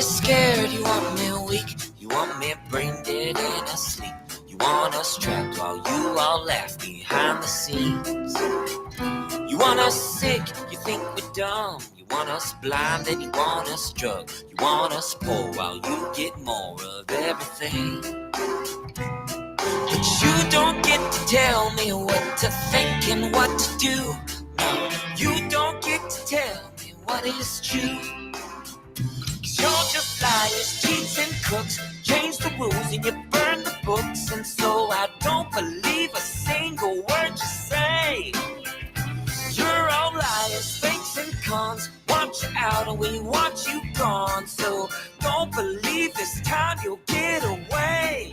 scared, you want me weak, you want me brain dead and asleep. You want us trapped while you all laugh behind the scenes. You want us sick, you think we're dumb. You want us blind and you want us drunk. You want us poor while you get more of everything. But you don't get to tell me what to think and what to do. No, you don't get to tell me what is true. 'Cause you're just liars, cheats and crooks. Change the rules and you burn the books. And so I don't believe a single word you say. You're all liars, fakes and cons. Want you out and we want you gone. So don't believe this time you'll get away.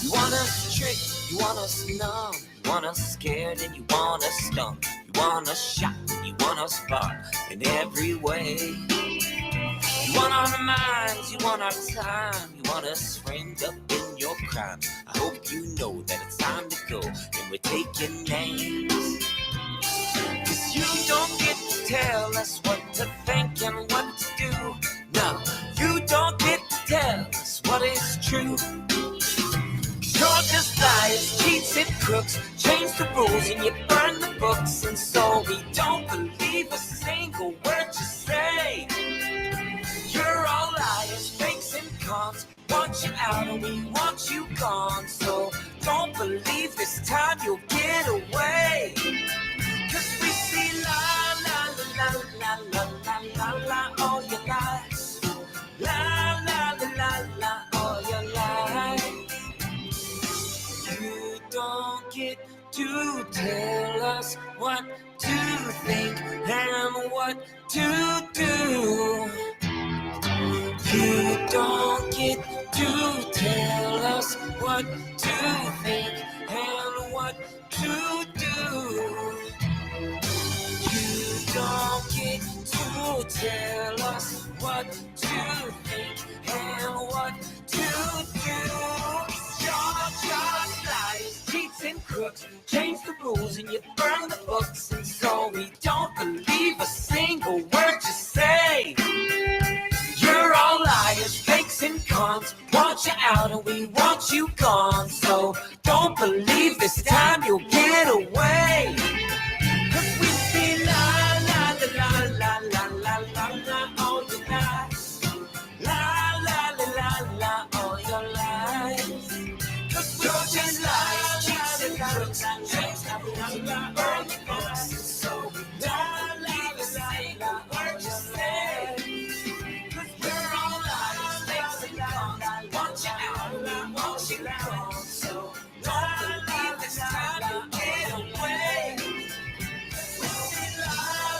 You want us tricked, you want us numb. You want us scared and you want us stunned. You want us shocked and you want us bought in every way. You want our minds, you want our time. You want us framed up in your crime. I hope you know that it's time to go and we're taking names. 'Cause you don't get to tell us what to think and what to do. No, you don't get to tell us what is true. 'Cause you're just liars, cheats and crooks. Change the rules and you burn the books. And so we don't believe a single word you say. You're all liars, fakes and cons. Want you out and we want you gone. So don't believe this time you'll get away. 'Cause we see la la la la la la la la all your lies. La la la la la all your lies. You don't get to tell us what to think and what to do. You don't get to tell us what to think and what to do. You don't get to tell us what to think and what to do. You're just liars, cheats and crooks. Change the rules and you burn the books. And so we don't believe a single word you say. You're all liars, fakes and cons. Want you out and we want you gone. So don't believe this time you'll get away. 'Cause we see la la la la la la la la all your lies. La la la la la all your lies. 'Cause we're just liars, cheats and crooks. Change the rules and you burn the books. So we don't believe a single word you say. Want you out, I want you gone. So don't believe this time you'll get away. La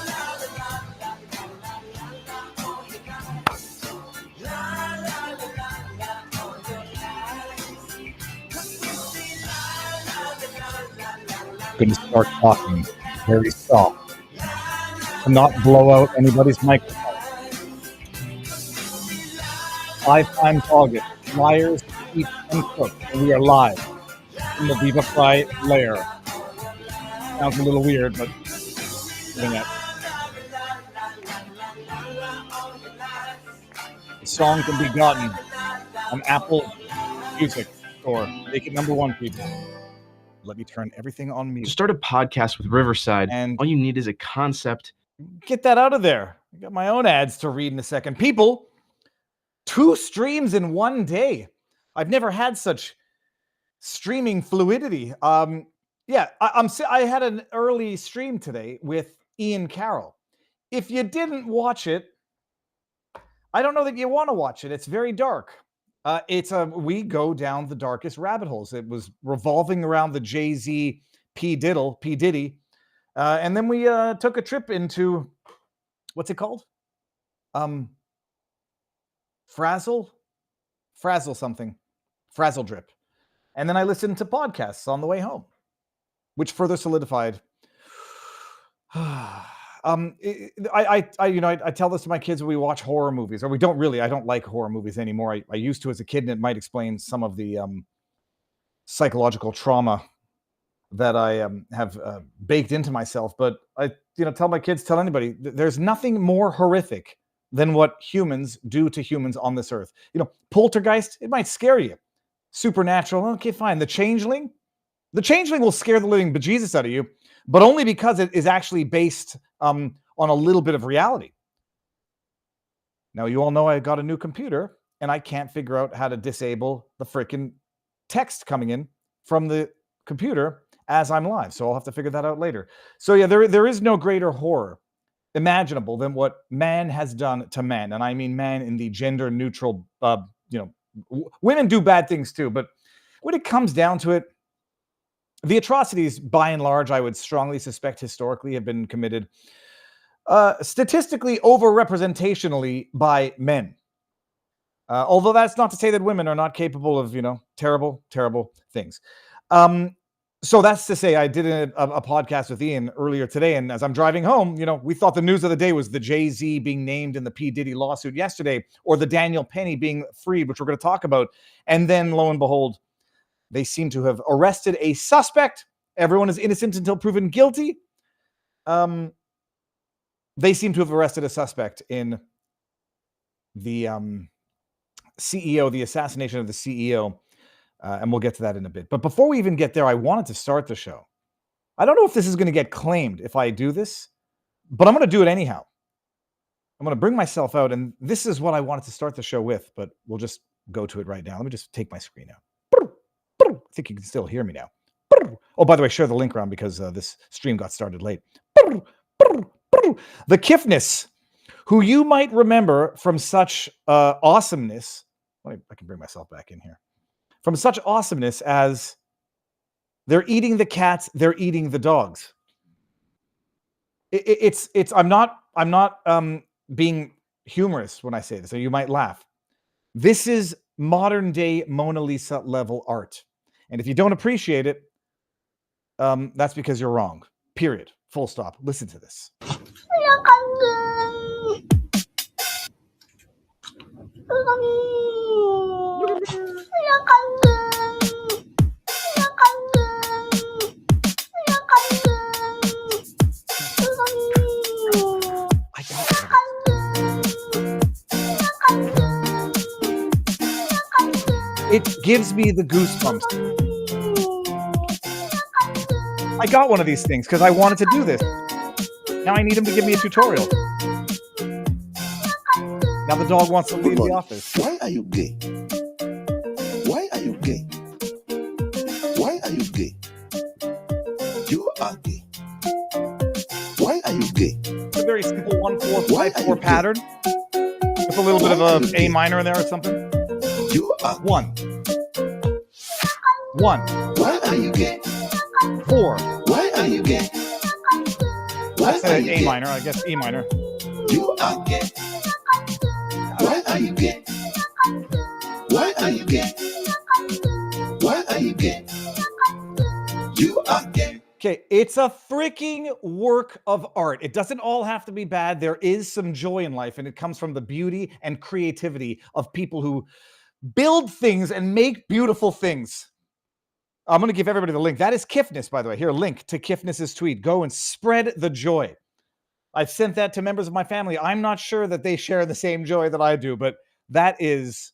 la la la la la la all your lies. La la la la la all your lies. 'Cause we see la la la la la. Going to start talking very soft to not blow out anybody's microphone. 5 times August, liars, cheats, and crooks. And we are live in the Viva Fry lair. Sounds a little weird, but doing it. The song can be gotten on Apple Music Store. Make it #1, people. Let me turn everything on mute. To start a podcast with Riverside, And all you need is a concept. get that out of there. I got my own ads to read in a second. People, 2 streams in one day. I've never had such streaming fluidity. I had an early stream today with Ian Carroll. If you didn't watch it, I don't know that you want to watch it. It's very dark. We go down the darkest rabbit holes. It was revolving around the Jay-Z P. Diddy. And then we took a trip into, what's it called? Frazzle Drip. And then I listened to podcasts on the way home, which further solidified. I tell this to my kids when we watch horror movies, or we don't really. I don't like horror movies anymore. I used to as a kid, and it might explain some of the psychological trauma that I have baked into myself. But I tell my kids, tell anybody, there's nothing more horrific than what humans do to humans on this earth. You know, poltergeist, it might scare you. Supernatural, okay, fine. The changeling will scare the living bejesus out of you, but only because it is actually based on a little bit of reality. Now, you all know I got a new computer, and I can't figure out how to disable the freaking text coming in from the computer as I'm live. So I'll have to figure that out later. So yeah, there is no greater horror imaginable than what man has done to man. And I mean man in the gender neutral, women do bad things too. But when it comes down to it, the atrocities, by and large, I would strongly suspect historically have been committed statistically overrepresentationally by men. Although that's not to say that women are not capable of, terrible, terrible things. So that's to say, I did a podcast with Ian earlier today, and as I'm driving home, we thought the news of the day was the Jay-Z being named in the P. Diddy lawsuit yesterday, or the Daniel Penny being freed, which we're going to talk about. And then, lo and behold, they seem to have arrested a suspect. Everyone is innocent until proven guilty. They seem to have arrested a suspect in the CEO, the assassination of the CEO. And we'll get to that in a bit. But before we even get there, I wanted to start the show. I don't know if this is going to get claimed if I do this, but I'm going to do it anyhow. I'm going to bring myself out, and this is what I wanted to start the show with, but we'll just go to it right now. Let me just take my screen out. I think you can still hear me now. Oh, by the way, share the link around because this stream got started late. The Kiffness, who you might remember from such awesomeness. I can bring myself back in here. From such awesomeness as they're eating the cats, they're eating the dogs. It's. I'm not being humorous when I say this, so you might laugh. This is modern day Mona Lisa level art, and if you don't appreciate it, that's because you're wrong. Period. Full stop. Listen to this. It gives me the goosebumps. I got one of these things because I wanted to do this. Now I need him to give me a tutorial. Now the dog wants to leave the office. Why are you gay? Why are you gay? Why are you gay? You are gay. Why are you gay? It's a very simple 1-4-5-4 pattern with a little bit of a A minor in there or something. You are 1. 1. Why are you gay? 4. Why are you gay? Why That's are an you A gay? minor, I guess E minor. You are gay. Why are you gay? Why are you gay? Why are you gay? You are gay. Okay, it's a freaking work of art. It doesn't all have to be bad. There is some joy in life, and it comes from the beauty and creativity of people who build things and make beautiful things. I'm going to give everybody the link. That is Kiffness, by the way. Here, link to Kiffness's tweet. Go and spread the joy. I've sent that to members of my family. I'm not sure that they share the same joy that I do, but that is,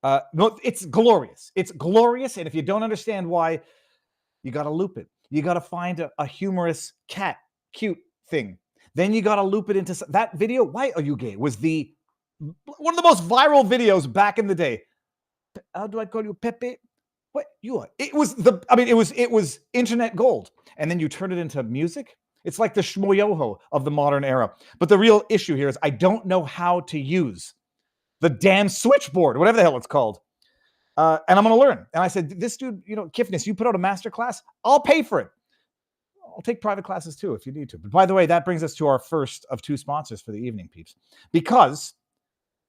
no, it's glorious. It's glorious, and if you don't understand why, you got to loop it. You got to find a humorous cat, cute thing. Then you got to loop it into that video. Why are you gay? Was one of the most viral videos back in the day. How do I call you, Pepe? What you are? It was internet gold. And then you turn it into music. It's like the shmoyoho of the modern era. But the real issue here is I don't know how to use the damn switchboard, whatever the hell it's called. And I'm going to learn. And I said, this dude, Kiffness, you put out a master class, I'll pay for it. I'll take private classes too if you need to. But by the way, that brings us to our first of 2 sponsors for the evening, peeps. Because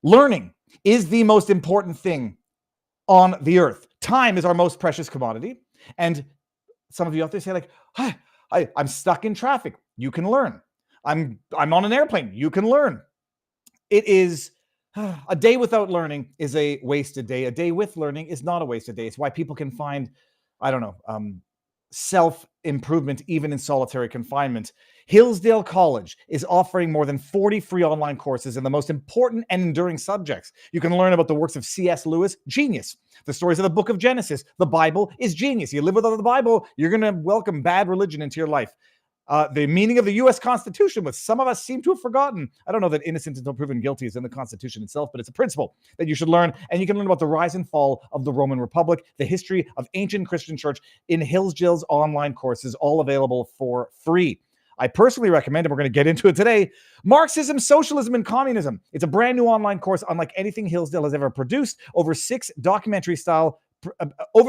learning is the most important thing on the earth. Time is our most precious commodity. And some of you out there say like, hi, I'm stuck in traffic. You can learn. I'm on an airplane. You can learn. It is a day without learning is a wasted day. A day with learning is not a wasted day. It's why people can find, self-improvement even in solitary confinement. Hillsdale College is offering more than 40 free online courses in the most important and enduring subjects. You can learn about the works of C.S. Lewis, genius. The stories of the book of Genesis, the Bible is genius. You live without the Bible, you're going to welcome bad religion into your life. The meaning of the U.S. Constitution, which some of us seem to have forgotten. I don't know that innocent until proven guilty is in the Constitution itself, but it's a principle that you should learn. And you can learn about the rise and fall of the Roman Republic, the history of ancient Christian church in Hillsdale's online courses, all available for free. I personally recommend, and we're going to get into it today, Marxism, Socialism, and Communism. It's a brand new online course unlike anything Hillsdale has ever produced. Over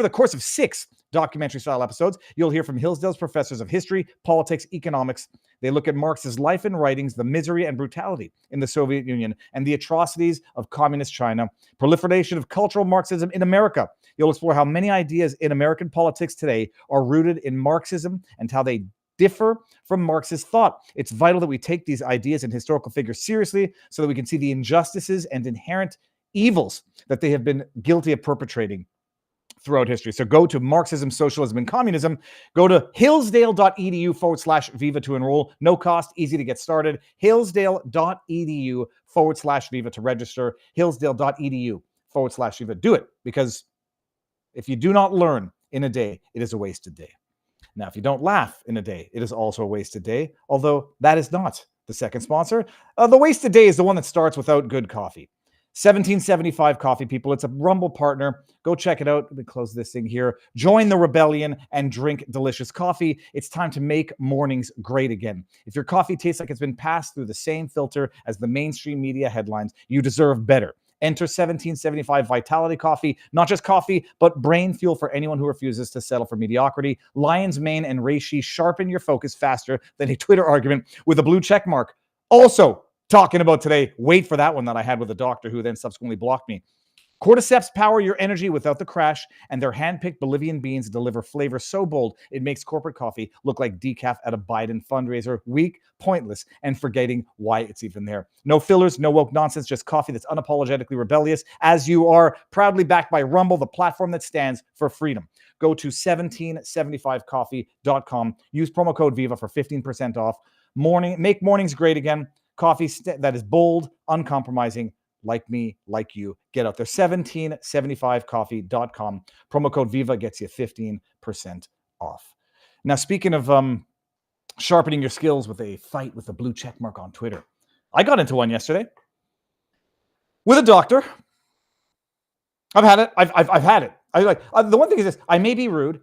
the course of 6 documentary-style episodes, you'll hear from Hillsdale's professors of history, politics, economics. They look at Marx's life and writings, the misery and brutality in the Soviet Union, and the atrocities of communist China, proliferation of cultural Marxism in America. You'll explore how many ideas in American politics today are rooted in Marxism and how they differ from Marxist thought. It's vital that we take these ideas and historical figures seriously so that we can see the injustices and inherent evils that they have been guilty of perpetrating throughout history. So go to Marxism, Socialism, and Communism. Go to hillsdale.edu/Viva to enroll. No cost, easy to get started. Hillsdale.edu/Viva to register. Hillsdale.edu/Viva. Do it, because if you do not learn in a day, it is a wasted day. Now, if you don't laugh in a day, it is also a wasted day, although that is not the second sponsor. The wasted day is the one that starts without good coffee. 1775 Coffee, people. It's a Rumble partner. Go check it out. Let me close this thing here. Join the rebellion and drink delicious coffee. It's time to make mornings great again. If your coffee tastes like it's been passed through the same filter as the mainstream media headlines, you deserve better. Enter 1775 Vitality Coffee, not just coffee, but brain fuel for anyone who refuses to settle for mediocrity. Lion's Mane and Reishi sharpen your focus faster than a Twitter argument with a blue check mark. Also, talking about today, wait for that one that I had with a doctor who then subsequently blocked me. Cordyceps power your energy without the crash, and their hand-picked Bolivian beans deliver flavor so bold it makes corporate coffee look like decaf at a Biden fundraiser. Weak, pointless, and forgetting why it's even there. No fillers, no woke nonsense, just coffee that's unapologetically rebellious, as you are, proudly backed by Rumble, the platform that stands for freedom. Go to 1775coffee.com. Use promo code VIVA for 15% off. Make mornings great again. Coffee that is bold, uncompromising, like me, like you. Get out there. 1775coffee.com. Promo code VIVA gets you 15% off. Now, speaking of sharpening your skills with a fight with a blue check mark on Twitter, I got into one yesterday with a doctor. I've had it. I've had it. The one thing is this: I may be rude.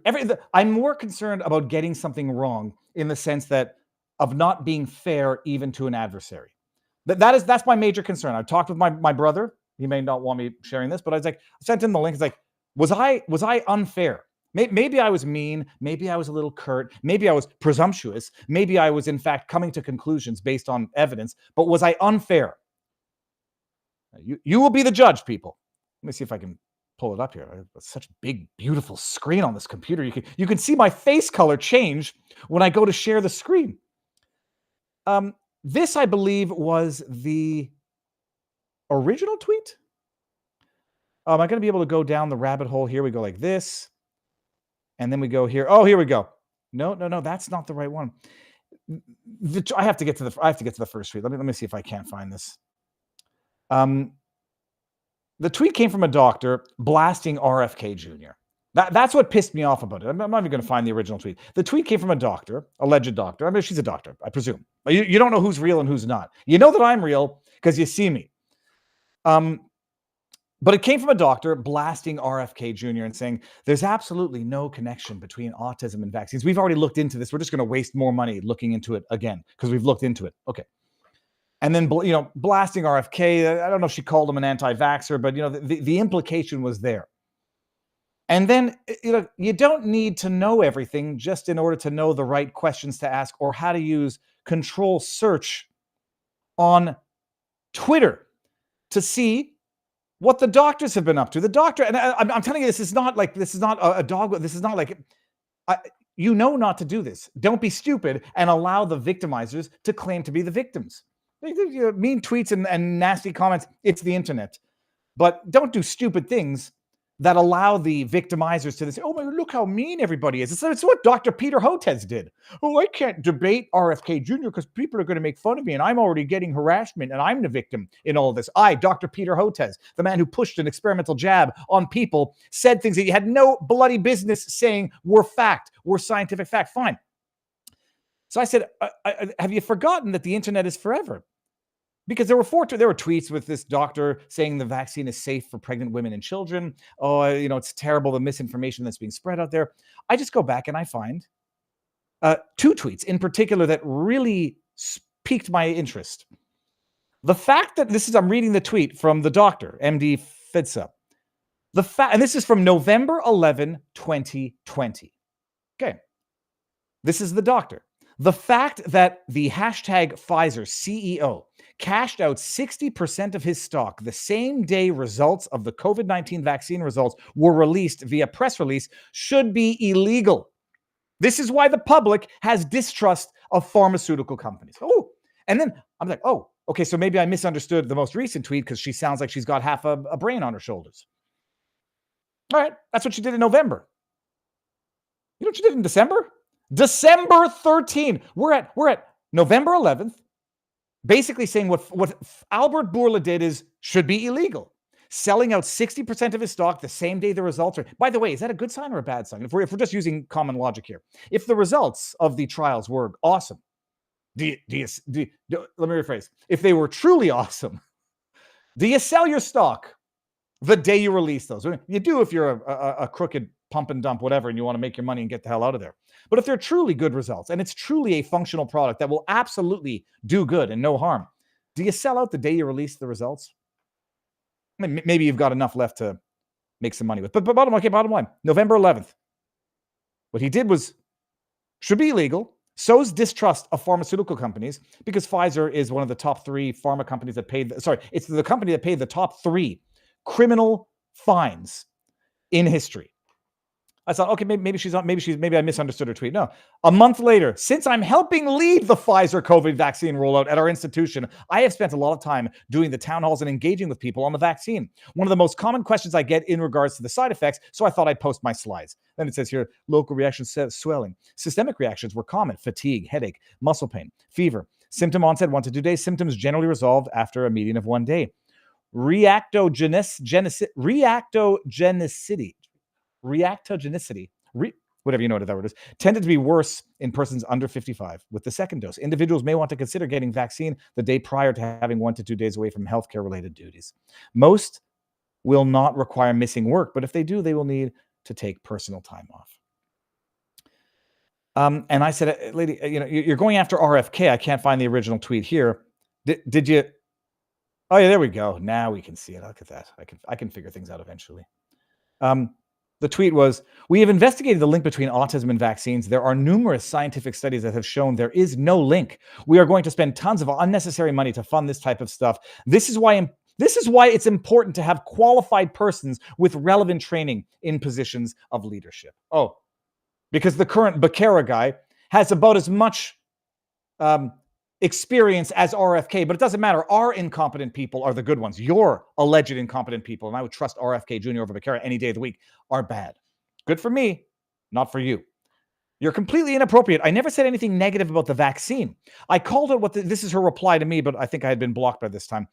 I'm more concerned about getting something wrong in the sense that of not being fair even to an adversary. That's my major concern. I've talked with my brother. He may not want me sharing this, but I sent him the link. It's like, was I unfair? Maybe I was mean. Maybe I was a little curt. Maybe I was presumptuous. Maybe I was, in fact, coming to conclusions based on evidence. But was I unfair? You will be the judge, people. Let me see if I can pull it up here. I have such a big, beautiful screen on this computer. You can see my face color change when I go to share the screen. This, I believe, was the original tweet. Am I going to be able to go down the rabbit hole? Here we go like this. And then we go here. Oh, here we go. No, that's not the right one. I have to get to the first tweet. Let me see if I can't find this. The tweet came from a doctor blasting RFK Jr. That's what pissed me off about it. I'm not even going to find the original tweet. The tweet came from a doctor, alleged doctor. I mean, she's a doctor, I presume. You don't know who's real and who's not. You know that I'm real because you see me. But it came from a doctor blasting RFK Jr. and saying, there's absolutely no connection between autism and vaccines. We've already looked into this. We're just going to waste more money looking into it again because we've looked into it. Okay. And then, blasting RFK. I don't know if she called him an anti-vaxxer, but, the implication was there. And then, you don't need to know everything just in order to know the right questions to ask or how to use control search on Twitter to see what the doctors have been up to. The doctor, and I'm telling you, this is not a dog. This is not like, not to do this. Don't be stupid and allow the victimizers to claim to be the victims. Mean tweets and nasty comments, it's the internet. But don't do stupid things that allow the victimizers to say, oh my, look how mean everybody is. It's what Dr. Peter Hotez did. Oh, I can't debate RFK Jr. because people are going to make fun of me and I'm already getting harassment and I'm the victim in all of this. I, Dr. Peter Hotez, the man who pushed an experimental jab on people, said things that he had no bloody business saying were fact, were scientific fact. Fine. So I said, have you forgotten that the internet is forever? Because there were tweets with this doctor saying the vaccine is safe for pregnant women and children. Oh, it's terrible, the misinformation that's being spread out there. I just go back and I find 2 tweets in particular that really piqued my interest. The fact that I'm reading the tweet from the doctor, MD Fidsa. And this is from November 11, 2020. Okay. This is the doctor. The fact that the hashtag Pfizer CEO cashed out 60% of his stock the same day results of the COVID-19 vaccine results were released via press release should be illegal. This is why the public has distrust of pharmaceutical companies. Oh, and then I'm like, oh, okay, so maybe I misunderstood the most recent tweet because she sounds like she's got half a brain on her shoulders. All right, that's what she did in November. You know what she did in December? December 13. We're at November 11th, basically saying what Albert Bourla did should be illegal. Selling out 60% of his stock the same day the results are. By the way, is that a good sign or a bad sign? If we're just using common logic here, if the results of the trials were awesome, let me rephrase. If they were truly awesome, do you sell your stock the day you release those? You do if you're a crooked pump and dump, whatever, and you want to make your money and get the hell out of there. But if they're truly good results and it's truly a functional product that will absolutely do good and no harm, do you sell out the day you release the results? I mean, maybe you've got enough left to make some money with. But bottom line, November 11th, what he did should be illegal, sows distrust of pharmaceutical companies because Pfizer is one of the top 3 pharma companies that it's the company that paid the top 3 criminal fines in history. I thought, okay, maybe I misunderstood her tweet. No. A month later, since I'm helping lead the Pfizer COVID vaccine rollout at our institution, I have spent a lot of time doing the town halls and engaging with people on the vaccine. One of the most common questions I get in regards to the side effects, so I thought I'd post my slides. Then it says here, local reactions, swelling. Systemic reactions were common: fatigue, headache, muscle pain, fever. Symptom onset 1 to 2 days. Symptoms generally resolved after a median of 1 day. Reactogenicity, whatever you know what that word is, tended to be worse in persons under 55 with the second dose. Individuals may want to consider getting vaccine the day prior to having 1 to 2 days away from healthcare-related duties. Most will not require missing work, but if they do, they will need to take personal time off. And I said, lady, you're going after RFK. I can't find the original tweet here. Did you? Oh yeah, there we go. Now we can see it. Look at that. I can figure things out eventually. The tweet was, we have investigated the link between autism and vaccines. There are numerous scientific studies that have shown there is no link. We are going to spend tons of unnecessary money to fund this type of stuff. This is why it's important to have qualified persons with relevant training in positions of leadership. Oh, because the current Becerra guy has about as much experience as RFK, but it doesn't matter. Our incompetent people are the good ones. Your alleged incompetent people, and I would trust RFK Jr. over Becerra any day of the week, are bad. Good for me, not for you. You're completely inappropriate. I never said anything negative about the vaccine. I called out this is her reply to me, but I think I had been blocked by this time.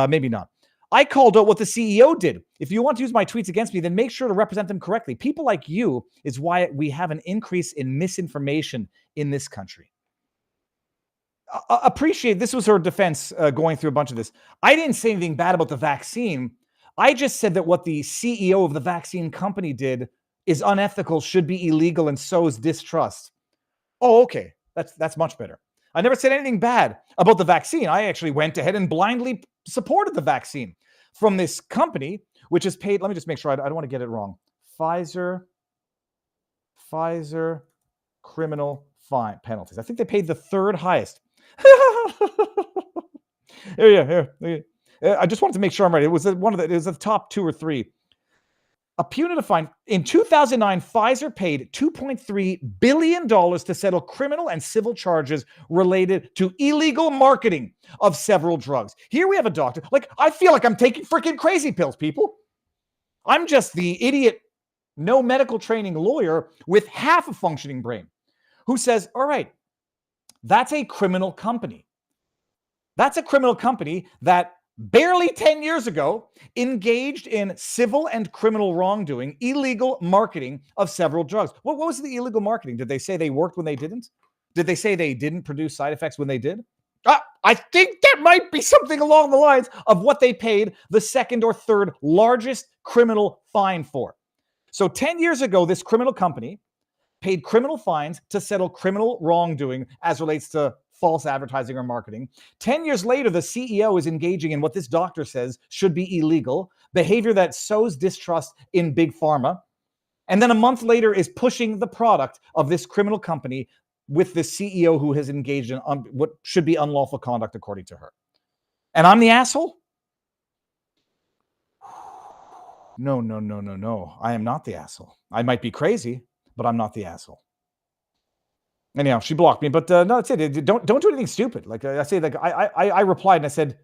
Maybe not. I called out what the CEO did. If you want to use my tweets against me, then make sure to represent them correctly. People like you is why we have an increase in misinformation in this country. Appreciate this was her defense going through a bunch of this. I didn't say anything bad about the vaccine. I just said that what the CEO of the vaccine company did is unethical, should be illegal, and sows distrust. Oh, okay. That's much better. I never said anything bad about the vaccine. I actually went ahead and blindly supported the vaccine from this company, which is paid. Let me just make sure I don't want to get it wrong. Pfizer criminal fine penalties. I think they paid the 3rd highest. Here. I just wanted to make sure I'm right. It was it was the top 2 or 3. A punitive fine. In 2009, Pfizer paid $2.3 billion to settle criminal and civil charges related to illegal marketing of several drugs. Here we have a doctor. I feel like I'm taking freaking crazy pills, people. I'm just the idiot, no medical training lawyer with half a functioning brain who says, all right, that's a criminal company. That's a criminal company that barely 10 years ago engaged in civil and criminal wrongdoing, illegal marketing of several drugs. What was the illegal marketing? Did they say they worked when they didn't? Did they say they didn't produce side effects when they did? I think that might be something along the lines of what they paid the second or third largest criminal fine for. So 10 years ago, this criminal company paid criminal fines to settle criminal wrongdoing as relates to false advertising or marketing. 10 years later, the CEO is engaging in what this doctor says should be illegal, behavior that sows distrust in big pharma. And then a month later is pushing the product of this criminal company with the CEO who has engaged in what should be unlawful conduct according to her. And I'm the asshole? No. I am not the asshole. I might be crazy, but I'm not the asshole. Anyhow, she blocked me, but no, that's it. Don't do anything stupid. Like I say, like I replied and I said,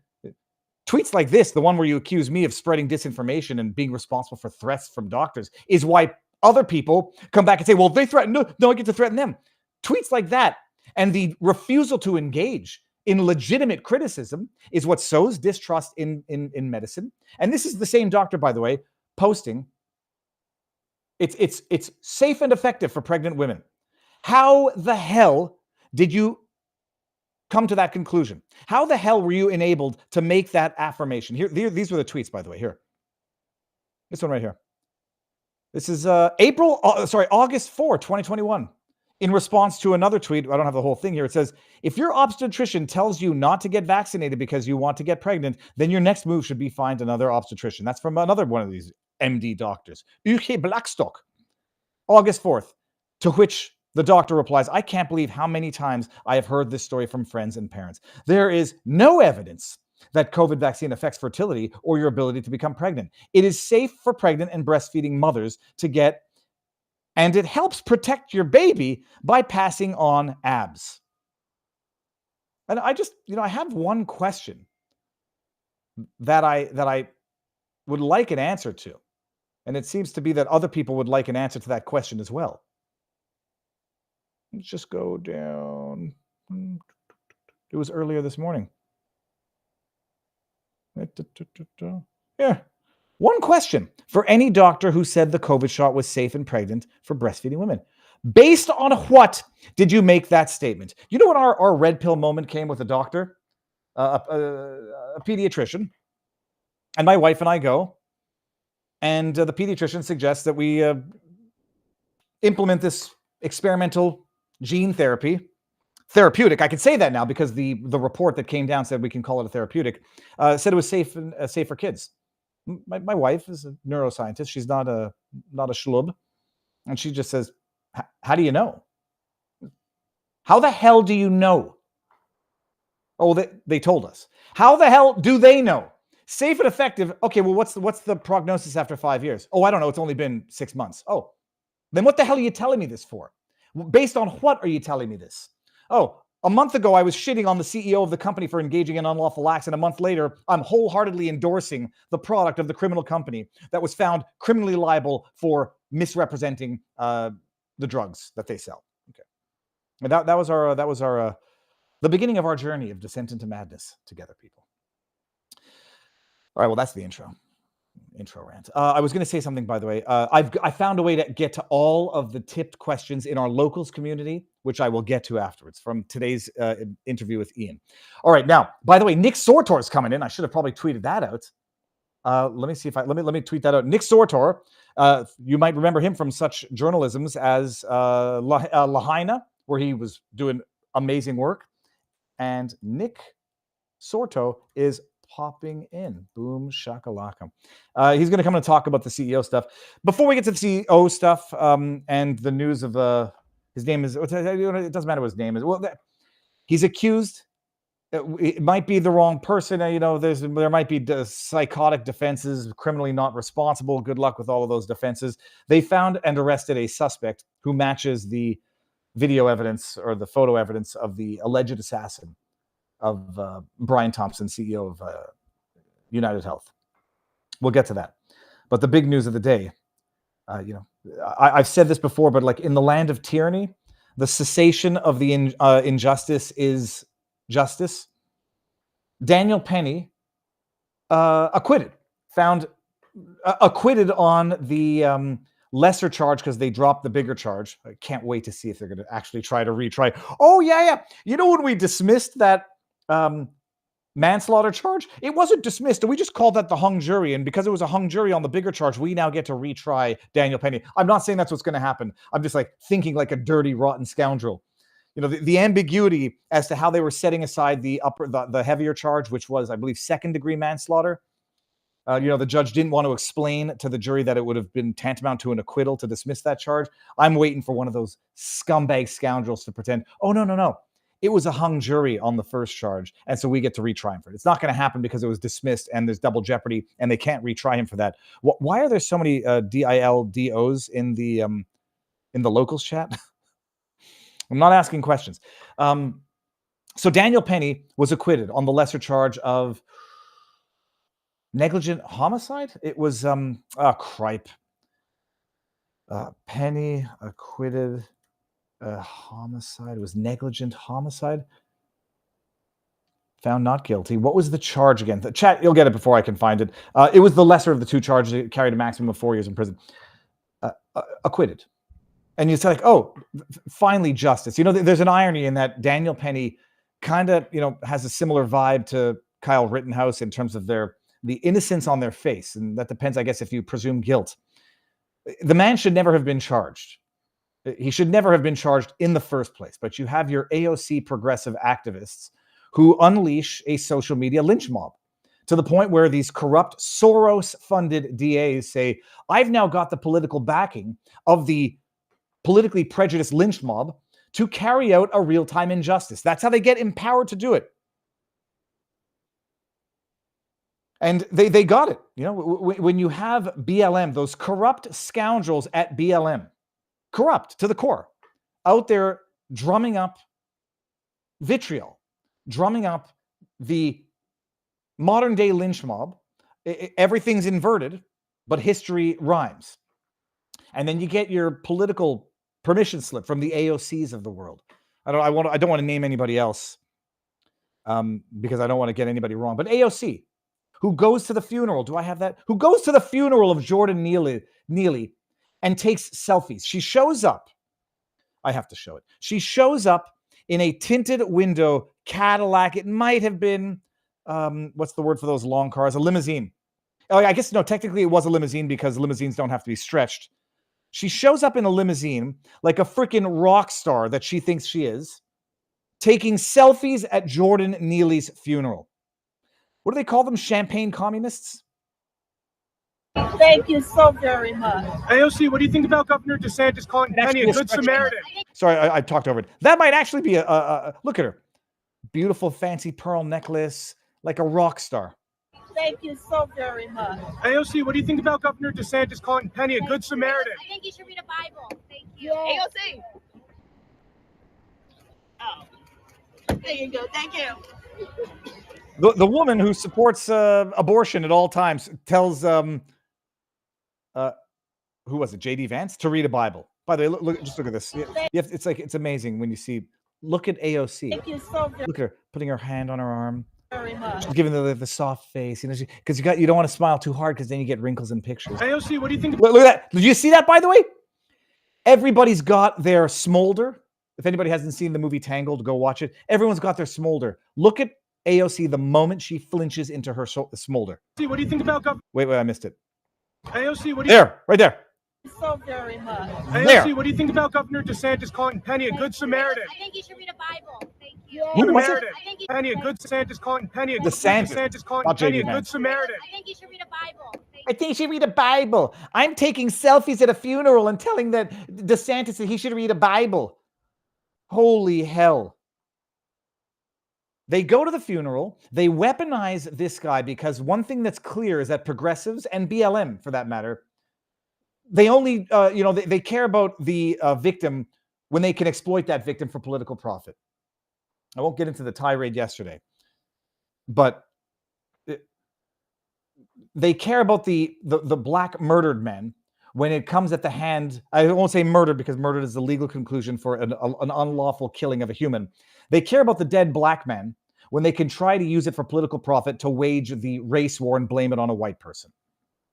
tweets like this, the one where you accuse me of spreading disinformation and being responsible for threats from doctors, is why other people come back and say, well, they threaten. No, I get to threaten them. Tweets like that and the refusal to engage in legitimate criticism is what sows distrust in medicine. And this is the same doctor, by the way, posting. It's safe and effective for pregnant women. How the hell did you come to that conclusion? How the hell were you enabled to make that affirmation? Here, these were the tweets, by the way. Here, this one right here. This is August 4, 2021. In response to another tweet, I don't have the whole thing here. It says, if your obstetrician tells you not to get vaccinated because you want to get pregnant, then your next move should be find another obstetrician. That's from another one of these MD doctors. UK Blackstock. August 4th, to which the doctor replies, I can't believe how many times I have heard this story from friends and parents. There is no evidence that COVID vaccine affects fertility or your ability to become pregnant. It is safe for pregnant and breastfeeding mothers to get, and it helps protect your baby by passing on abs. And I just, I have one question that I would like an answer to. And it seems to be that other people would like an answer to that question as well. Let's just go down. It was earlier this morning. Yeah. One question for any doctor who said the COVID shot was safe and pregnant for breastfeeding women. Based on what did you make that statement? You know what our red pill moment came with a doctor, a pediatrician, and my wife and I go, and the pediatrician suggests that we implement this experimental gene therapeutic. I can say that now because the report that came down said we can call it a therapeutic. Said it was safe for kids. My wife is a neuroscientist. She's not a schlub, and she just says, "How do you know? How the hell do you know?" Oh, they told us. How the hell do they know? Safe and effective. Okay, well, what's the prognosis after 5 years? Oh, I don't know. It's only been 6 months. Oh, then what the hell are you telling me this for? Based on what are you telling me this? Oh, a month ago, I was shitting on the CEO of the company for engaging in unlawful acts. And a month later, I'm wholeheartedly endorsing the product of the criminal company that was found criminally liable for misrepresenting the drugs that they sell. Okay. And that was our the beginning of our journey of descent into madness together, people. All right. Well, that's the intro rant. I was going to say something, by the way. I found a way to get to all of the tipped questions in our locals community, which I will get to afterwards from today's interview with Ian. All right, now, by the way, Nick Sortor is coming in. I should have probably tweeted that out. Let me see if let me tweet that out. Nick Sortor, you might remember him from such journalisms as Lahaina, where he was doing amazing work, and Nick Sorto is popping in. Boom shakalaka. He's going to come and talk about the CEO stuff. Before we get to the CEO stuff and the news of his name is, it doesn't matter what his name is. Well, he's accused. It might be the wrong person. There might be psychotic defenses, criminally not responsible. Good luck with all of those defenses. They found and arrested a suspect who matches the video evidence or the photo evidence of the alleged assassin of Brian Thompson, CEO of United Health. We'll get to that. But the big news of the day, I've said this before, but like in the land of tyranny, the cessation of the injustice is justice. Daniel Penny acquitted on the lesser charge because they dropped the bigger charge. I can't wait to see if they're going to actually try to retry. Oh, yeah. You know when we dismissed that manslaughter charge? It wasn't dismissed. We just called that the hung jury. And because it was a hung jury on the bigger charge, we now get to retry Daniel Penny. I'm not saying that's what's going to happen. I'm just like thinking like a dirty, rotten scoundrel. You know, the ambiguity as to how they were setting aside the heavier charge, which was, I believe, second-degree manslaughter. The judge didn't want to explain to the jury that it would have been tantamount to an acquittal to dismiss that charge. I'm waiting for one of those scumbag scoundrels to pretend, oh, no. It was a hung jury on the first charge, and so we get to retry him for it. It's not going to happen because it was dismissed and there's double jeopardy, and they can't retry him for that. Why are there so many DILDOs in the locals chat? I'm not asking questions. So Daniel Penny was acquitted on the lesser charge of negligent homicide. It was cripe. Penny acquitted homicide. It was negligent homicide. Found not guilty. What was the charge again? The chat, you'll get it before I can find it. It was the lesser of the two charges. It carried a maximum of 4 years in prison. Acquitted. And you say like, oh, finally justice. There's an irony in that Daniel Penny kind of, has a similar vibe to Kyle Rittenhouse in terms of the innocence on their face. And that depends, I guess, if you presume guilt. The man should never have been charged. He should never have been charged in the first place. But you have your AOC progressive activists who unleash a social media lynch mob to the point where these corrupt Soros-funded DAs say, I've now got the political backing of the politically prejudiced lynch mob to carry out a real-time injustice. That's how they get empowered to do it. And they got it. When you have BLM, those corrupt scoundrels at BLM, corrupt to the core, out there drumming up vitriol, drumming up the modern-day lynch mob, everything's inverted, but history rhymes. And then you get your political permission slip from the AOCs of the world. I don't want to name anybody else because I don't want to get anybody wrong. But AOC, who goes to the funeral, do I have that? Who goes to the funeral of Jordan Neely and takes selfies. She shows up. I have to show it. She shows up in a tinted window Cadillac. It might have been, what's the word for those long cars? A limousine. Oh, I guess, no, technically it was a limousine because limousines don't have to be stretched. She shows up in a limousine like a freaking rock star that she thinks she is, taking selfies at Jordan Neely's funeral. What do they call them? Champagne communists? Thank you so very much. AOC, what do you think about Governor DeSantis calling Penny a good Samaritan? Sorry, I talked over it. That might actually be a look at her. Beautiful, fancy pearl necklace, like a rock star. Thank you so very much. AOC, what do you think about Governor DeSantis calling Penny a good Samaritan? I think you should read a Bible. Thank you. Yeah. AOC. Oh. There you go. Thank you. The woman who supports abortion at all times tells who was it, J.D. Vance, to read a Bible. By the way, just look at this. It's amazing when you see. Look at AOC. Thank you so Look at her putting her hand on her arm. very much. She's giving the soft face, because you don't want to smile too hard because then you get wrinkles in pictures. AOC, what do you think? Look at that. Did you see that, by the way? Everybody's got their smolder. If anybody hasn't seen the movie Tangled, go watch it. Everyone's got their smolder. Look at AOC the moment she flinches into her smolder. What do you think about Wait, I missed it. AOC, what do you There, right there. So very much. AOC, what do you think about Governor DeSantis calling Penny a good Samaritan? I think you should read a Bible. Thank you. Who was it? Samaritan. I think you Penny a good DeSantis calling Penny a good DeSantis. DeSantis calling Not Penny a JD good Vance. Samaritan. I think you should read a Bible. Thank I think you should read a Bible. I'm taking selfies at a funeral and telling that DeSantis that he should read a Bible. Holy hell. They go to the funeral. They weaponize this guy because one thing that's clear is that progressives and BLM, for that matter, they only, they care about the victim when they can exploit that victim for political profit. I won't get into the tirade yesterday, but they care about the black murdered men when it comes at the hand. I won't say murdered because murdered is the legal conclusion for an unlawful killing of a human. They care about the dead black men when they can try to use it for political profit to wage the race war and blame it on a white person.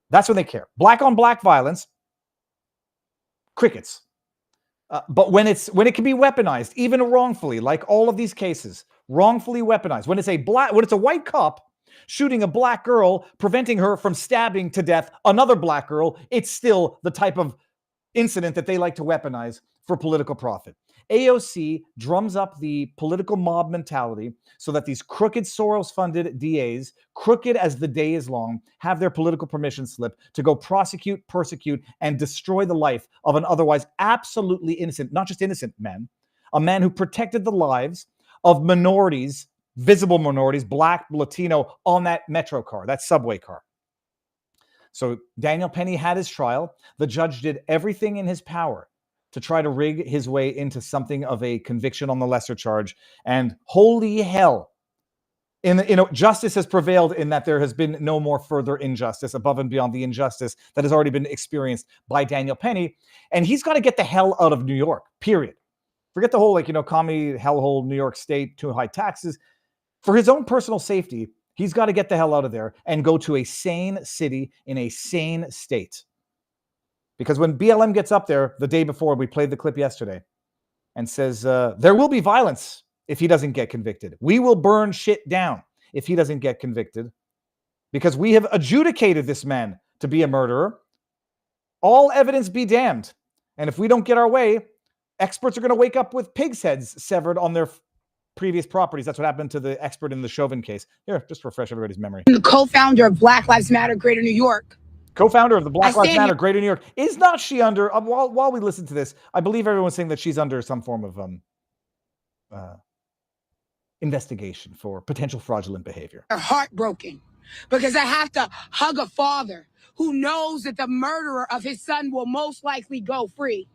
That's when they care. Black on black violence, crickets. But when it can be weaponized, even wrongfully, like all of these cases, wrongfully weaponized, when it's a white cop shooting a black girl, preventing her from stabbing to death another black girl, it's still the type of incident that they like to weaponize for political profit. AOC drums up the political mob mentality so that these crooked Soros-funded DAs, crooked as the day is long, have their political permission slip to go prosecute, persecute, and destroy the life of an otherwise absolutely innocent, not just innocent man, a man who protected the lives of minorities, visible minorities, black, Latino, on that metro car, that subway car. So Daniel Penny had his trial. The judge did everything in his power to try to rig his way into something of a conviction on the lesser charge. And holy hell, justice has prevailed in that there has been no more further injustice above and beyond the injustice that has already been experienced by Daniel Penny. And he's got to get the hell out of New York, period. Forget the whole, commie hellhole, New York State, too high taxes. For his own personal safety, he's got to get the hell out of there and go to a sane city in a sane state. Because when BLM gets up there the day before, we played the clip yesterday, and says, there will be violence if he doesn't get convicted. We will burn shit down if he doesn't get convicted, because we have adjudicated this man to be a murderer. All evidence be damned. And if we don't get our way, experts are going to wake up with pigs' heads severed on their previous properties. That's what happened to the expert in the Chauvin case. Here, just to refresh everybody's memory. The co-founder of Black Lives Matter Greater New York. Co-founder of the Black Lives Matter Greater New York. Is not she under, while we listen to this, I believe everyone's saying that she's under some form of investigation for potential fraudulent behavior. They're heartbroken because I have to hug a father who knows that the murderer of his son will most likely go free,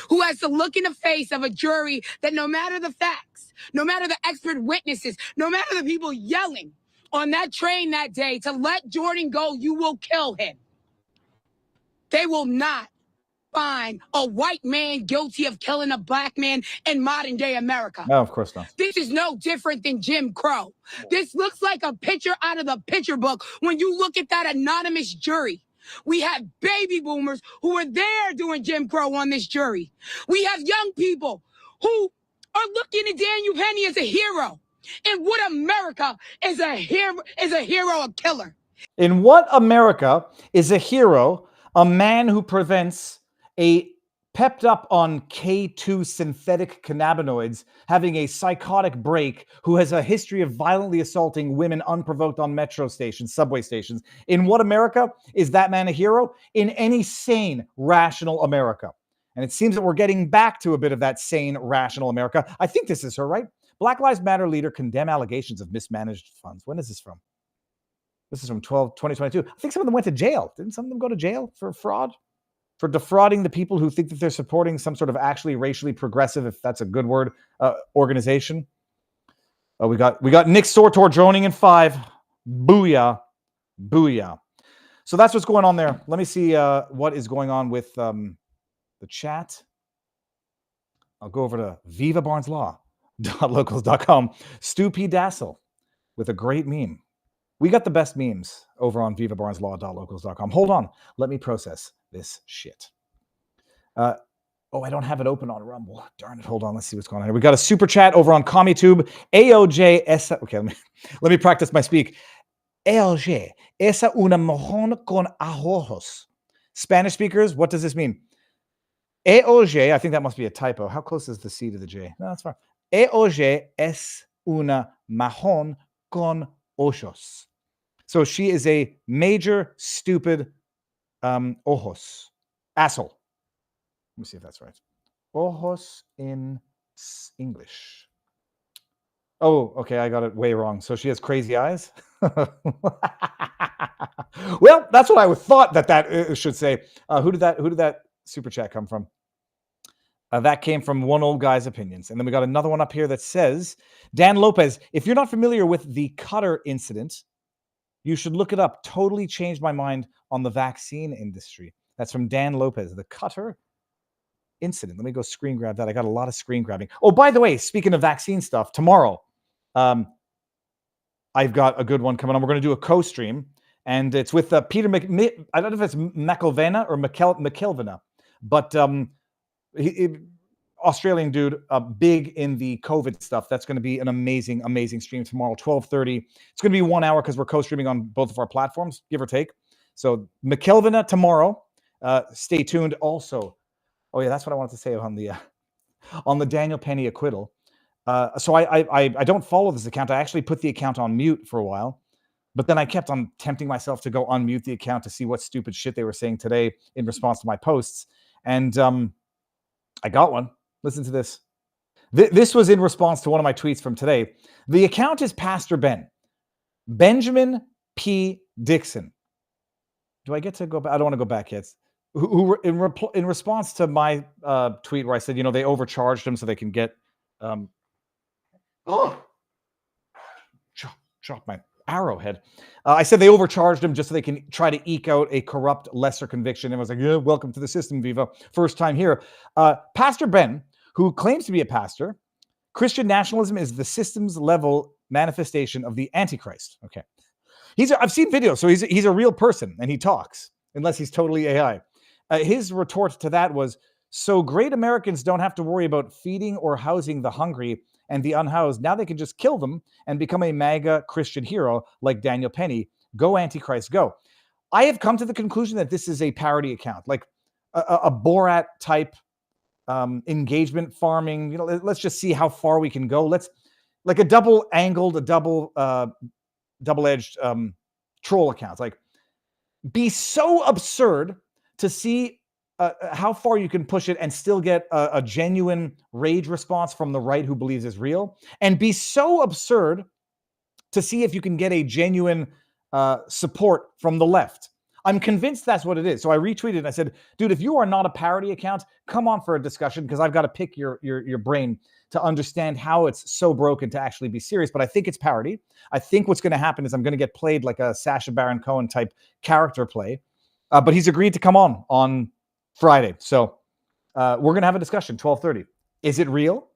who has to look in the face of a jury that no matter the facts, no matter the expert witnesses, no matter the people yelling on that train that day to let Jordan go, you will kill him. They will not find a white man guilty of killing a black man in modern day America. No, of course not. This is no different than Jim Crow. This looks like a picture out of the picture book when you look at that anonymous jury. We have baby boomers who were there doing Jim Crow on this jury. We have young people who are looking at Daniel Penny as a hero. In what America is a hero a killer? In what America is a hero a man who prevents a pepped up on K2 synthetic cannabinoids having a psychotic break, who has a history of violently assaulting women unprovoked on metro stations, subway stations? In what America is that man a hero? In any sane, rational America. And it seems that we're getting back to a bit of that sane, rational America. I think this is her, right? Black Lives Matter leader condemn allegations of mismanaged funds. When is this from? This is from 2022. I think some of them went to jail. Didn't some of them go to jail for fraud? For defrauding the people who think that they're supporting some sort of actually racially progressive, if that's a good word, organization. Oh, we got Nick Sortor joining in 5. Booyah. Booyah. So that's what's going on there. Let me see what is going on with the chat. I'll go over to vivabarneslaw.locals.com. Stu P. Dassel with a great meme. We got the best memes over on vivabarneslaw.locals.com. Hold on. Let me process this shit. I don't have it open on Rumble. Darn it. Hold on. Let's see what's going on here. We got a super chat over on CommieTube. AOJ. Okay, let me practice my speak. AOJ. Esa una mojón con ajojos. Spanish speakers, what does this mean? AOJ. I think that must be a typo. How close is the C to the J? No, that's fine. AOJ es una majón con ojos. So she is a major stupid ojos. Asshole. Let me see if that's right. Ojos in English. Oh, okay, I got it way wrong. So she has crazy eyes? Well, that's what I thought that should say. Who did that super chat come from? That came from one old guy's opinions. And then we got another one up here that says, Dan Lopez, if you're not familiar with the Cutter incident, You should look it up. Totally changed my mind on the vaccine industry. That's from Dan Lopez, the Qatar incident. Let me go screen grab that. I got a lot of screen grabbing. Oh, by the way, speaking of vaccine stuff, tomorrow, I've got a good one coming on. We're going to do a co-stream, and it's with Peter I don't know if it's McElvena or McElvena, but Australian dude, big in the COVID stuff. That's going to be an amazing, amazing stream tomorrow, 12:30. It's going to be 1 hour because we're co-streaming on both of our platforms, give or take. So McElvena tomorrow. Stay tuned. Also, oh yeah, that's what I wanted to say on the Daniel Penny acquittal. So I don't follow this account. I actually put the account on mute for a while, but then I kept on tempting myself to go unmute the account to see what stupid shit they were saying today in response to my posts. And I got one. Listen to this. This was in response to one of my tweets from today. The account is Pastor Ben. Benjamin P. Dixon. Do I get to go back? I don't want to go back yet. Who in response to my tweet where I said, they overcharged him so they can get... Drop my arrowhead. I said they overcharged him just so they can try to eke out a corrupt lesser conviction. And I was like, yeah, welcome to the system, Viva. First time here. Pastor Ben, who claims to be a pastor, Christian nationalism is the systems level manifestation of the Antichrist. Okay. I've seen videos, so he's a real person and he talks, unless he's totally AI. His retort to that was, so great Americans don't have to worry about feeding or housing the hungry and the unhoused. Now they can just kill them and become a MAGA Christian hero like Daniel Penny. Go Antichrist, go. I have come to the conclusion that this is a parody account, like a Borat type engagement farming. Let's just see how far we can go. Let's like a double-angled, double-edged troll accounts. Like, be so absurd to see how far you can push it and still get a genuine rage response from the right who believes is real, and be so absurd to see if you can get a genuine support from the left. I'm convinced that's what it is. So I retweeted and I said, dude, if you are not a parody account, come on for a discussion, because I've got to pick your brain to understand how it's so broken to actually be serious. But I think it's parody. I think what's going to happen is I'm going to get played like a Sacha Baron Cohen type character play. But he's agreed to come on Friday. So we're going to have a discussion, 12:30. Is it real?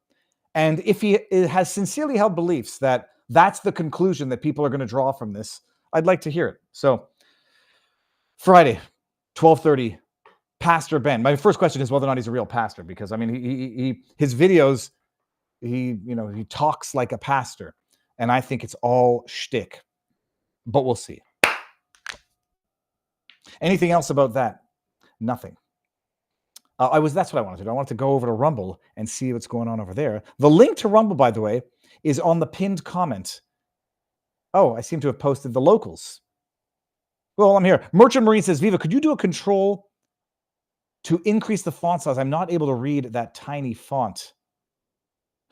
And if he has sincerely held beliefs that that's the conclusion that people are going to draw from this, I'd like to hear it. So Friday, 12:30, Pastor Ben. My first question is whether or not he's a real pastor, because I mean, his videos, he talks like a pastor, and I think it's all shtick. But we'll see. Anything else about that? Nothing. That's what I wanted to do. I wanted to go over to Rumble and see what's going on over there. The link to Rumble, by the way, is on the pinned comment. Oh, I seem to have posted the locals. Well, I'm here. Merchant Marine says, Viva, could you do a control to increase the font size? I'm not able to read that tiny font.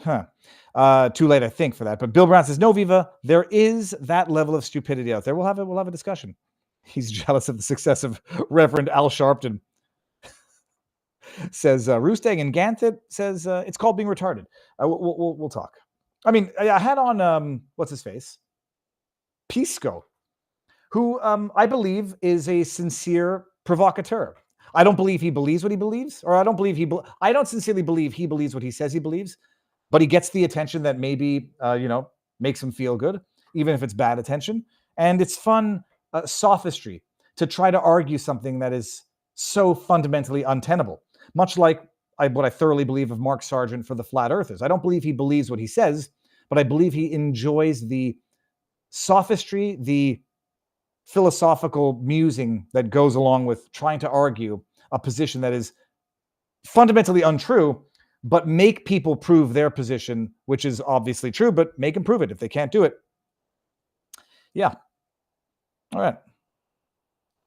Too late, I think, for that. But Bill Brown says, no, Viva, there is that level of stupidity out there. We'll have a discussion. He's jealous of the success of Reverend Al Sharpton. Says Roostang and Ganthit says it's called being retarded. We'll talk. I mean, I had on what's his face, Pisco, who I believe is a sincere provocateur. I don't believe he believes what he believes, or I don't sincerely believe he believes what he says he believes, but he gets the attention that maybe makes him feel good, even if it's bad attention. And it's fun sophistry to try to argue something that is so fundamentally untenable. Much like what I thoroughly believe of Mark Sargent for the Flat Earthers. I don't believe he believes what he says, but I believe he enjoys the sophistry, the philosophical musing that goes along with trying to argue a position that is fundamentally untrue, but make people prove their position, which is obviously true, but make them prove it if they can't do it. Yeah. All right.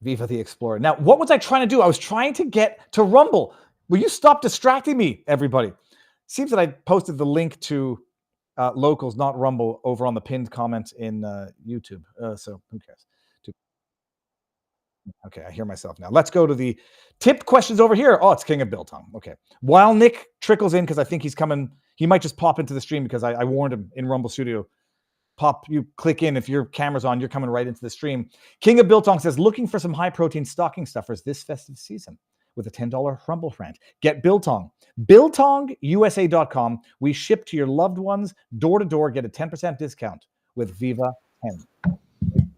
Viva the Explorer. Now, what was I trying to do? I was trying to get to Rumble. Will you stop distracting me, everybody? Seems that I posted the link to Locals, not Rumble, over on the pinned comment in YouTube. So who cares? Okay, I hear myself now. Let's go to the tipped questions over here. Oh, it's King of Biltong. Okay. While Nick trickles in, because I think he's coming, he might just pop into the stream because I warned him in Rumble Studio you click in. If your camera's on, you're coming right into the stream. King of Biltong says, looking for some high protein stocking stuffers this festive season with a $10 Rumble rant. Get Biltong. BiltongUSA.com. We ship to your loved ones door to door. Get a 10% discount with Viva 10.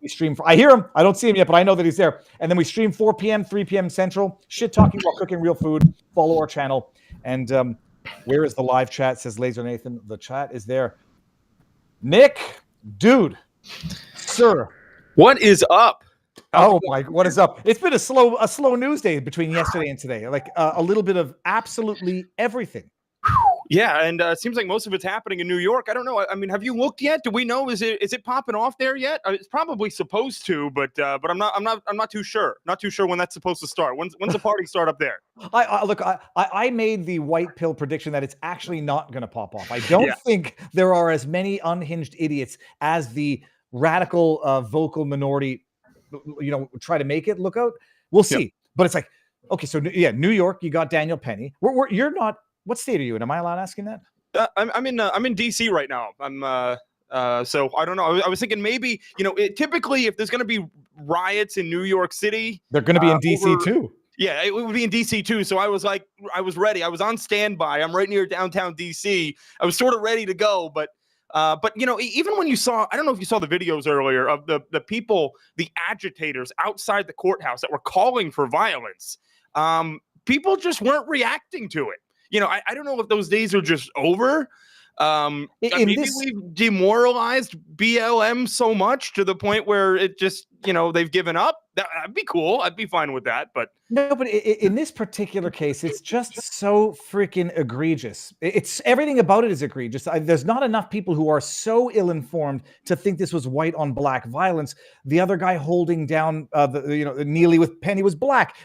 We stream. I hear him. I don't see him yet, but I know that he's there. And then we stream 4 p.m., 3 p.m. Central. Shit talking while cooking real food. Follow our channel. And where is the live chat? Says Laser Nathan. The chat is there. Nick, dude, sir, what is up? Oh my! What is up? It's been a slow news day between yesterday and today. Like a little bit of absolutely everything. Yeah, and it seems like most of it's happening in New York. I don't know. I mean, have you looked yet? Do we know? Is it popping off there yet? It's probably supposed to, but I'm not too sure. Not too sure when that's supposed to start. When's the party start up there? I made the white pill prediction that it's actually not going to pop off. I don't think there are as many unhinged idiots as the radical vocal minority, try to make it. Look out. We'll see. Yep. But it's like, okay, so yeah, New York, you got Daniel Penny. You're not. What state are you in? Am I allowed asking that? I'm in DC right now. So I don't know. I was thinking maybe, typically if there's going to be riots in New York City, they're going to be in DC too. Yeah, it would be in DC too. So I was ready. I was on standby. I'm right near downtown DC. I was sort of ready to go, but even when you saw, I don't know if you saw the videos earlier of the people, the agitators outside the courthouse that were calling for violence. People just weren't reacting to it. I don't know if those days are just over. Maybe we've demoralized BLM so much to the point where it just, they've given up. That'd be cool. I'd be fine with that. But no, but in this particular case, it's just so freaking egregious. It's everything about it is egregious. There's not enough people who are so ill-informed to think this was white on black violence. The other guy holding down, Neely with Penny was black.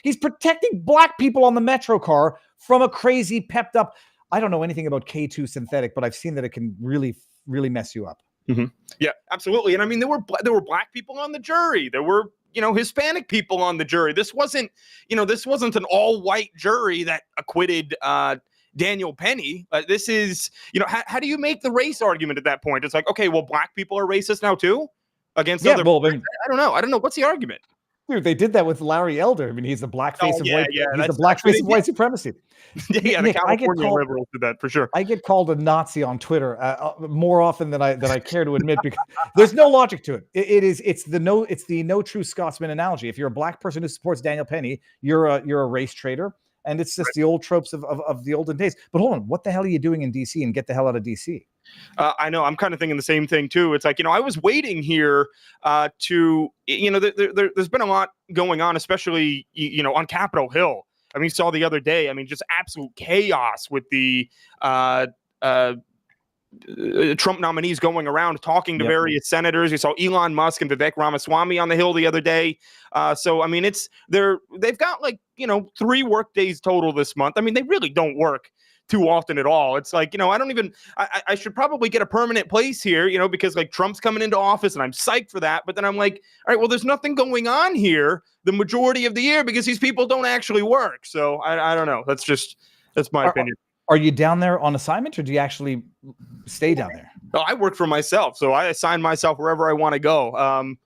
He's protecting black people on the Metro car from a crazy pepped up. I don't know anything about K2 synthetic, but I've seen that it can really, really mess you up. Mm-hmm. Yeah, absolutely. And I mean, there were black people on the jury. There were, Hispanic people on the jury. This wasn't an all-white jury that acquitted Daniel Penny. This is, how do you make the race argument at that point? It's like, okay, well, black people are racist now too against other. Well, I don't know. What's the argument? Dude, they did that with Larry Elder. I mean, he's the blackface of white. He's the blackface of white supremacy. Yeah, Nick, the California liberals did that for sure. I get called a Nazi on Twitter more often than I care to admit because there's no logic to it. It's the no true Scotsman analogy. If you're a black person who supports Daniel Penny, you're a race traitor, and it's just the old tropes of the olden days. But hold on, what the hell are you doing in DC? And get the hell out of DC. I know. I'm kind of thinking the same thing too. It's like, I was waiting here to, there's been a lot going on, especially, on Capitol Hill. I mean, you saw the other day, just absolute chaos with the Trump nominees going around talking to various senators. You saw Elon Musk and Vivek Ramaswamy on the Hill the other day. So, they've got 3 work days total this month. I mean, they really don't work too often at all. It's like, I should probably get a permanent place here, because Trump's coming into office and I'm psyched for that. But then I'm like, all right, well, there's nothing going on here the majority of the year because these people don't actually work. So I don't know. That's my opinion. Are you down there on assignment or do you actually stay down there? Oh, I work for myself. So I assign myself wherever I want to go.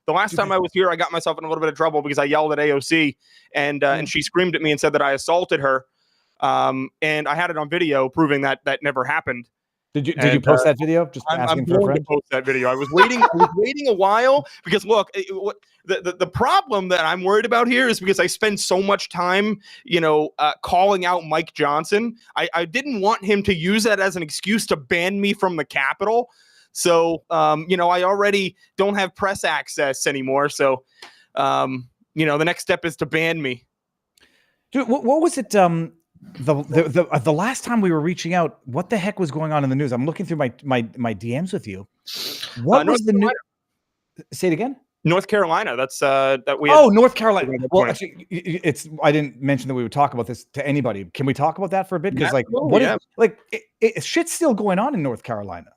The last time I was here, I got myself in a little bit of trouble because I yelled at AOC and she screamed at me and said that I assaulted her. And I had it on video proving that never happened. Did you post that video? Just I'm going to post that video. I was waiting a while because look, the problem that I'm worried about here is because I spend so much time, calling out Mike Johnson. I didn't want him to use that as an excuse to ban me from the Capitol. So, I already don't have press access anymore. So, the next step is to ban me. Dude, what was it? The last time we were reaching out, what the heck was going on in the news? I'm looking through my DMs with you. What was the news? Say it again. North Carolina. That's that we. Oh, North Carolina. Well, actually, I didn't mention that we would talk about this to anybody. Can we talk about that for a bit? Because shit's still going on in North Carolina.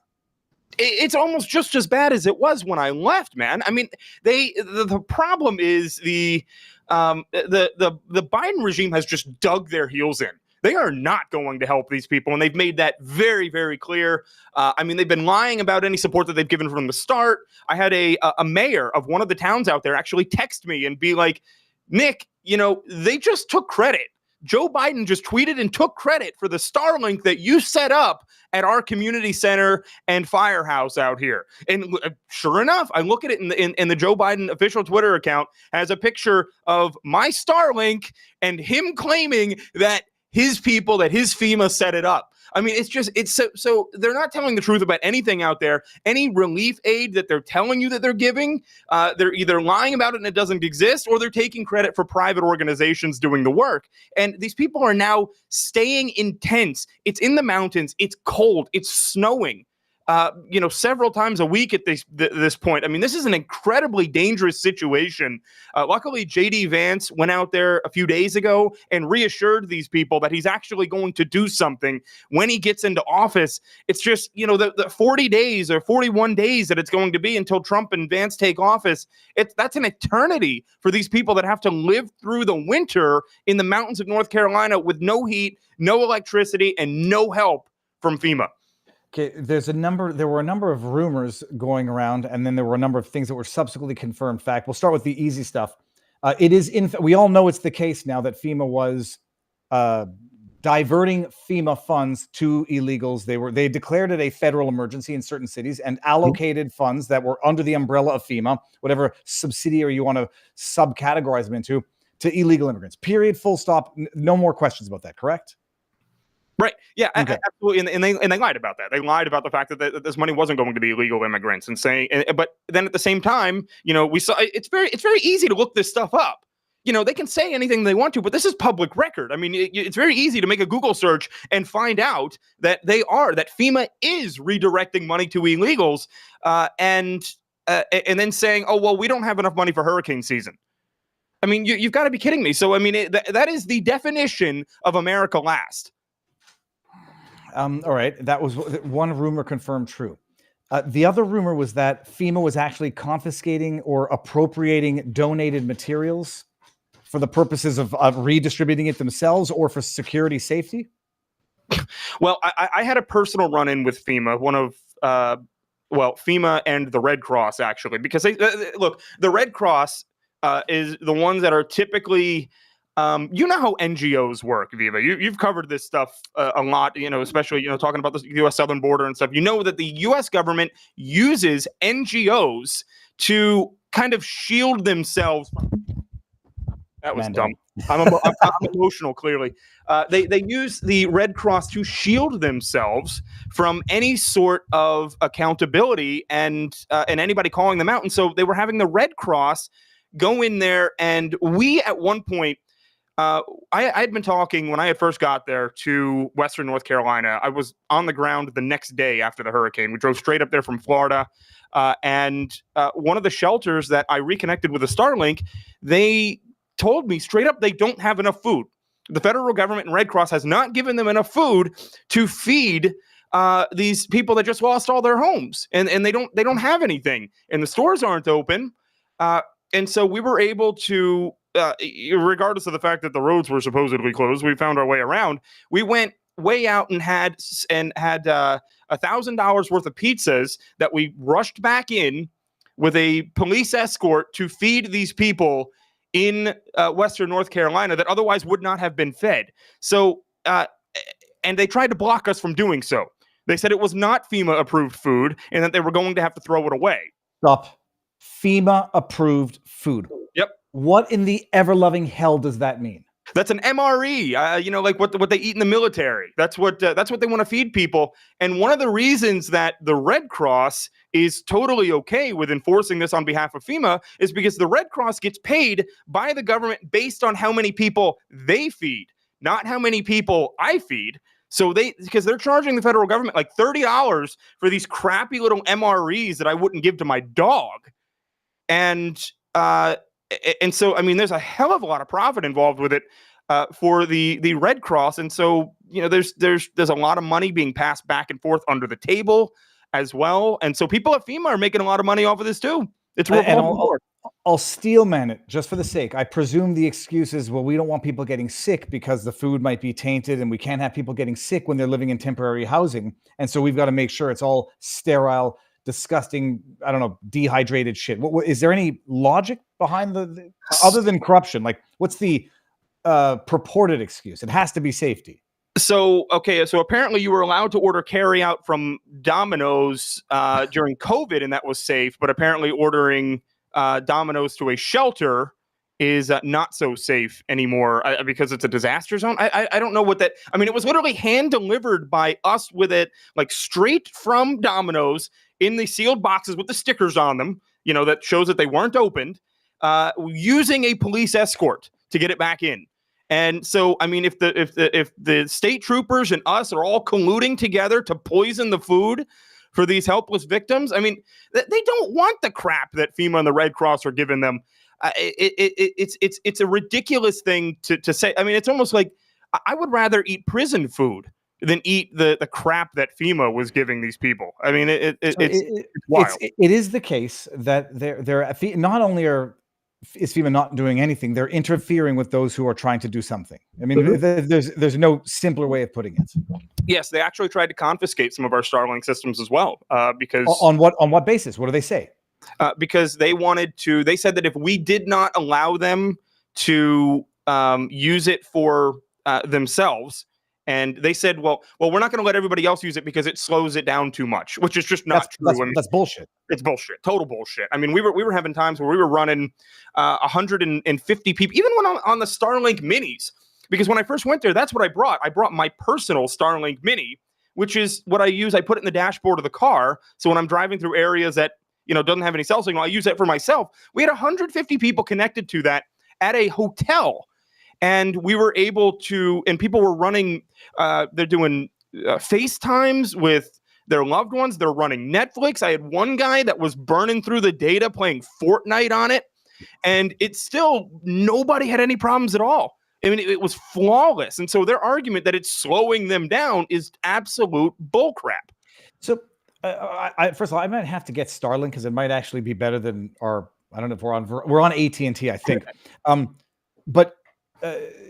It's almost just as bad as it was when I left, man. I mean, the problem is the Biden regime has just dug their heels in. They are not going to help these people, and they've made that very, very clear. I mean, they've been lying about any support that they've given from the start. I had a mayor of one of the towns out there actually text me and be like, Nick, they just took credit. Joe Biden just tweeted and took credit for the Starlink that you set up at our community center and firehouse out here. And sure enough, I look at it in the Joe Biden official Twitter account has a picture of my Starlink and him claiming that his people, that his FEMA set it up. I mean, it's so they're not telling the truth about anything out there. Any relief aid that they're telling you that they're giving, they're either lying about it and it doesn't exist, or they're taking credit for private organizations doing the work. And these people are now staying in tents. It's in the mountains. It's cold. It's snowing. Several times a week at this point. I mean, this is an incredibly dangerous situation. Luckily, J.D. Vance went out there a few days ago and reassured these people that he's actually going to do something when he gets into office. It's just, the 40 days or 41 days that it's going to be until Trump and Vance take office. That's an eternity for these people that have to live through the winter in the mountains of North Carolina with no heat, no electricity, and no help from FEMA. Okay, there were a number of rumors going around, and then there were a number of things that were subsequently confirmed fact. We'll start with the easy stuff. We all know it's the case now that FEMA was diverting FEMA funds to illegals. They declared it a federal emergency in certain cities and allocated funds that were under the umbrella of FEMA, whatever subsidiary you want to subcategorize them into, to illegal immigrants. Period. Full stop. No more questions about that. Correct? Right. Yeah, okay. Absolutely. And they lied about that. They lied about the fact that this money wasn't going to be illegal immigrants but then at the same time, we saw it's very easy to look this stuff up. They can say anything they want to, but this is public record. I mean, it's very easy to make a Google search and find out that that FEMA is redirecting money to illegals and then saying, oh, well, we don't have enough money for hurricane season. I mean, you've got to be kidding me. So, I mean, that is the definition of America last. All right. That was one rumor confirmed true. The other rumor was that FEMA was actually confiscating or appropriating donated materials for the purposes of redistributing it themselves or for security safety. Well, I had a personal run-in with FEMA, FEMA and the Red Cross, actually, because look, the Red Cross is the ones that are typically... you know how NGOs work, Viva. You've covered this stuff a lot, especially, talking about the U.S. southern border and stuff. You know that the U.S. government uses NGOs to kind of shield themselves. That was dumb. I'm emotional, clearly. They use the Red Cross to shield themselves from any sort of accountability and anybody calling them out. And so they were having the Red Cross go in there, and we at one point, I had been talking when I had first got there to Western North Carolina. I was on the ground the next day after the hurricane. We drove straight up there from Florida. And one of the shelters that I reconnected with a Starlink, they told me straight up they don't have enough food. The federal government and Red Cross has not given them enough food to feed these people that just lost all their homes. And they don't have anything. And the stores aren't open. And so we were able to... regardless of the fact that the roads were supposedly closed, we found our way around. We went way out and had $1,000 worth of pizzas that we rushed back in with a police escort to feed these people in Western North Carolina that otherwise would not have been fed. So, and they tried to block us from doing so. They said it was not FEMA approved food and that they were going to have to throw it away. Stop. FEMA approved food. Yep. What in the ever-loving hell does that mean? That's an MRE, like what they eat in the military. That's what they want to feed people. And one of the reasons that the Red Cross is totally okay with enforcing this on behalf of FEMA is because the Red Cross gets paid by the government based on how many people they feed, not how many people I feed. So because they're charging the federal government like $30 for these crappy little MREs that I wouldn't give to my dog. And so, I mean, there's a hell of a lot of profit involved with it for the Red Cross. And so, there's a lot of money being passed back and forth under the table as well. And so people at FEMA are making a lot of money off of this too. It's I'll steelman it just for the sake. I presume the excuse is, well, we don't want people getting sick because the food might be tainted, and we can't have people getting sick when they're living in temporary housing. And so we've got to make sure it's all sterile, disgusting, I don't know, dehydrated shit. Is there any logic behind the other than corruption? Like, what's the purported excuse? It has to be safety. So apparently you were allowed to order carry out from Domino's during COVID, and that was safe. But apparently ordering Domino's to a shelter is not so safe anymore because it's a disaster zone. I don't know what that. I mean, it was literally hand delivered by us with it, like straight from Domino's in the sealed boxes with the stickers on them, that shows that they weren't opened, using a police escort to get it back in. And so, I mean, if the state troopers and us are all colluding together to poison the food for these helpless victims, I mean, they don't want the crap that FEMA and the Red Cross are giving them. It's a ridiculous thing to say. I mean, it's almost like I would rather eat prison food than eat the crap that FEMA was giving these people. I mean, it's wild. It is the case that they're not only is FEMA not doing anything, they're interfering with those who are trying to do something. I mean, there's no simpler way of putting it. Yes, they actually tried to confiscate some of our Starlink systems as well. Because on what basis? What do they say? Because they said that if we did not allow them to use it for themselves, and they said, well, we're not going to let everybody else use it because it slows it down too much, which is just not true. That's bullshit. It's bullshit, total bullshit. I mean, we were having times where we were running 150 people, even when on the Starlink minis, because when I first went there, that's what I brought. I brought my personal Starlink mini, which is what I use. I put it in the dashboard of the car, so when I'm driving through areas that doesn't have any cell signal, I use that for myself. We had 150 people connected to that at a hotel. And we were able to, and people were running, they're doing FaceTimes with their loved ones. They're running Netflix. I had one guy that was burning through the data playing Fortnite on it. And it's still, nobody had any problems at all. I mean, it was flawless. And so their argument that it's slowing them down is absolute bullcrap. So first of all, I might have to get Starlink because it might actually be better than our, I don't know if we're on AT&T, I think. But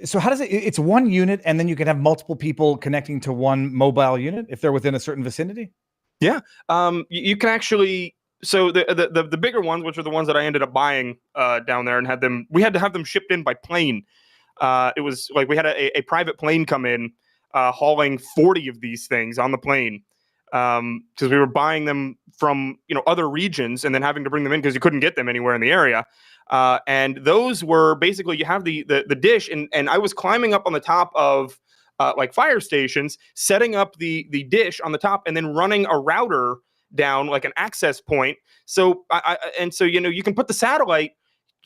so how does it's one unit and then you can have multiple people connecting to one mobile unit if they're within a certain vicinity? Yeah. You can actually, so the bigger ones, which are the ones that I ended up buying down there and we had to have them shipped in by plane. It was like we had a private plane come in hauling 40 of these things on the plane because we were buying them from other regions and then having to bring them in because you couldn't get them anywhere in the area. And those were basically, you have the dish, and I was climbing up on the top of like fire stations, setting up the dish on the top, and then running a router down like an access point. So you can put the satellite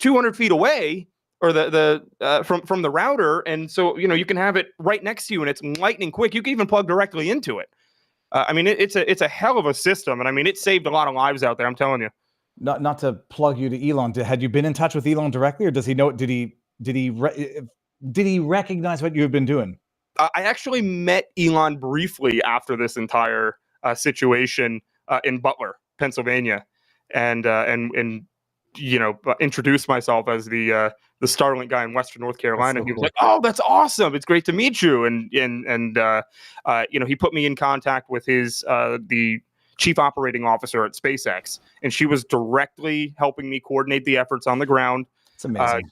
200 feet away, or from the router, and so you can have it right next to you, and it's lightning quick. You can even plug directly into it. I mean, it's a hell of a system, and I mean, it saved a lot of lives out there. I'm telling you. Not to plug you to Elon. Had you been in touch with Elon directly, or does he know? Did he recognize what you have been doing? I actually met Elon briefly after this entire situation in Butler, Pennsylvania, and introduced myself as the Starlink guy in Western North Carolina. So he was like, "Oh, that's awesome! It's great to meet you." And he put me in contact with his the chief operating officer at SpaceX, and she was directly helping me coordinate the efforts on the ground. It's amazing.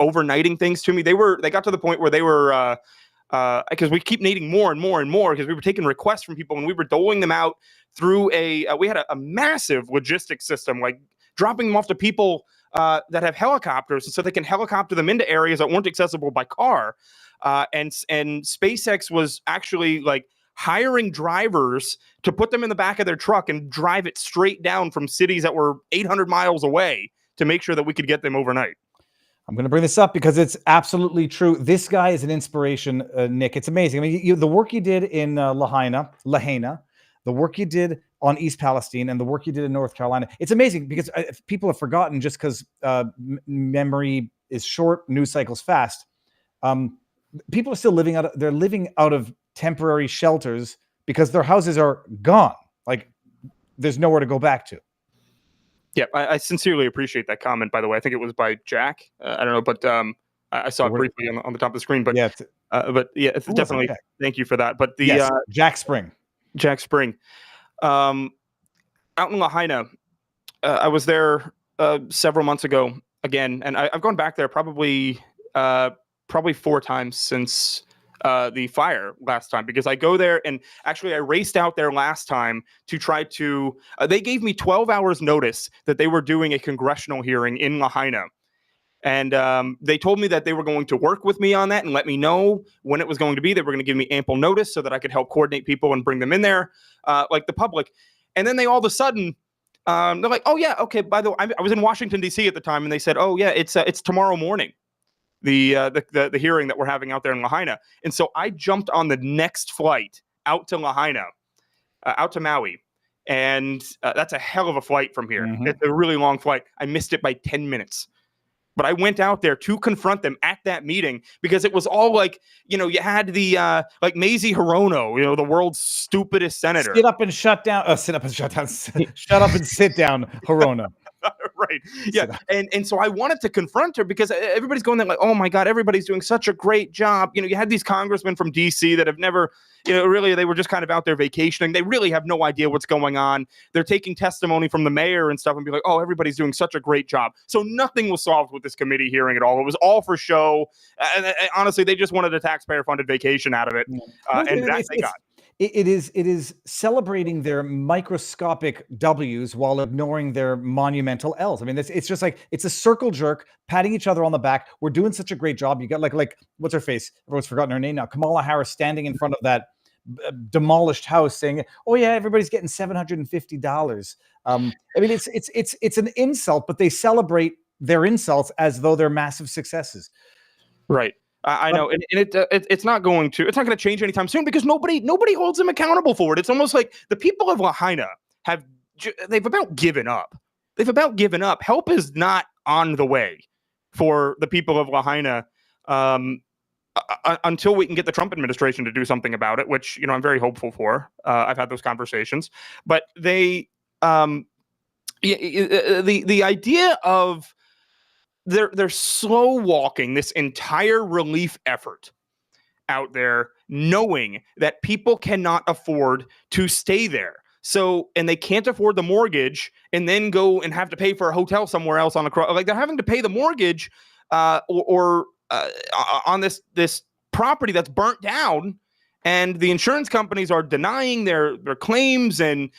Overnighting things to me. They got to the point where they were because we keep needing more and more and more because we were taking requests from people and we were doling them out through we had a massive logistics system, like dropping them off to people that have helicopters so they can helicopter them into areas that weren't accessible by car. And SpaceX was actually like hiring drivers to put them in the back of their truck and drive it straight down from cities that were 800 miles away to make sure that we could get them overnight. I'm going to bring this up because it's absolutely true. This guy is an inspiration, Nick. It's amazing. I mean, the work you did in Lahaina, the work you did on East Palestine, and the work you did in North Carolina. It's amazing because people have forgotten just because memory is short, news cycles fast. People are still living out of temporary shelters because their houses are gone. Like there's nowhere to go back to. Yeah, I sincerely appreciate that comment. By the way, I think it was by Jack. I don't know, but I saw it briefly on the top of the screen. But Yeah, it's who was it? definitely Jack? thank you for that. But the Yes, Jack Spring. Jack Spring, out in Lahaina, I was there several months ago again, and I've gone back there probably 4 times since the fire last time, because I go there, and actually I raced out there last time to try to. They gave me 12 hours notice that they were doing a congressional hearing in Lahaina. And they told me that they were going to work with me on that and let me know when it was going to be. They were going to give me ample notice so that I could help coordinate people and bring them in there, like the public. And then they all of a sudden, they're like, "Oh yeah, okay." By the way, I was in Washington D.C. at the time, and they said, "Oh yeah, it's tomorrow morning, the hearing that we're having out there in Lahaina." And so I jumped on the next flight out to Lahaina, out to Maui. And that's a hell of a flight from here. Mhm. It's a really long flight. I missed it by 10 minutes. But I went out there to confront them at that meeting, because it was all like, you had the like Mazie Hirono, the world's stupidest senator. Sit up and shut down. Sit up and shut down. Shut up and sit down, Hirona. Right. Yeah. And so I wanted to confront her, because everybody's going there like, oh my God, everybody's doing such a great job. You had these congressmen from DC that have never, really, they were just kind of out there vacationing. They really have no idea what's going on. They're taking testimony from the mayor and stuff and be like, oh, everybody's doing such a great job. So nothing was solved with this committee hearing at all. It was all for show. And honestly, they just wanted a taxpayer funded vacation out of it. And that they got. It is celebrating their microscopic W's while ignoring their monumental L's. I mean, it's just like, it's a circle jerk, patting each other on the back. We're doing such a great job. You got like what's her face? Everyone's forgotten her name now. Kamala Harris standing in front of that demolished house saying, "Oh yeah, everybody's getting $750." I mean, it's an insult, but they celebrate their insults as though they're massive successes. Right. I know, and it's not going to change anytime soon, because nobody holds them accountable for it. It's almost like the people of Lahaina they've about given up. Help is not on the way for the people of Lahaina until we can get the Trump administration to do something about it, which I'm very hopeful for. I've had those conversations, but the idea of they're slow walking this entire relief effort out there, knowing that people cannot afford to stay there. So, and they can't afford the mortgage, and then go and have to pay for a hotel somewhere else like they're having to pay the mortgage or on this property that's burnt down. And the insurance companies are denying their claims, and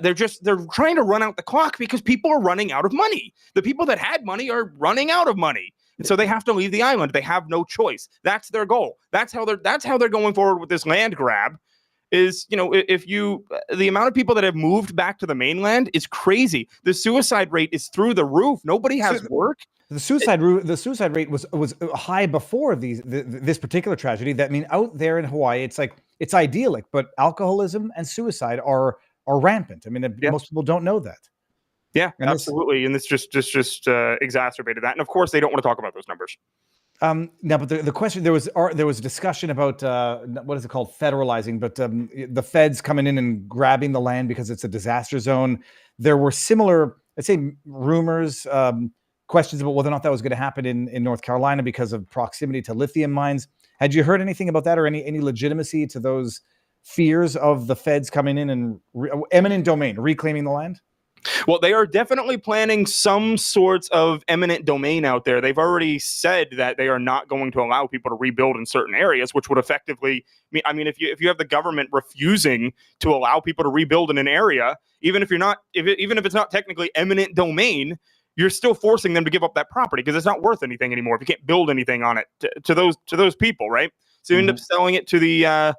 they're trying to run out the clock, because people are running out of money. The people that had money are running out of money, and so they have to leave the island. They have no choice. That's their goal. That's how they're going forward with this land grab. Is the amount of people that have moved back to the mainland is crazy. The suicide rate is through the roof. Nobody has work. The suicide rate was high before this particular tragedy. That, I mean, out there in Hawaii, it's idyllic, but alcoholism and suicide are rampant. I mean, most people don't know that. Yeah, and absolutely, and this just exacerbated that. And of course, they don't want to talk about those numbers. Now, but the question, there was a discussion about what is it called, federalizing, but the feds coming in and grabbing the land because it's a disaster zone. There were similar, let's say, rumors. Questions about whether or not that was going to happen in North Carolina because of proximity to lithium mines. Had you heard anything about that, or any legitimacy to those fears of the feds coming in and eminent domain, reclaiming the land? Well, they are definitely planning some sorts of eminent domain out there. They've already said that they are not going to allow people to rebuild in certain areas, which would effectively, I mean, if you have the government refusing to allow people to rebuild in an area, even if it's not technically eminent domain, you're still forcing them to give up that property, because it's not worth anything anymore if you can't build anything on it to those people, right? So you end up selling it to the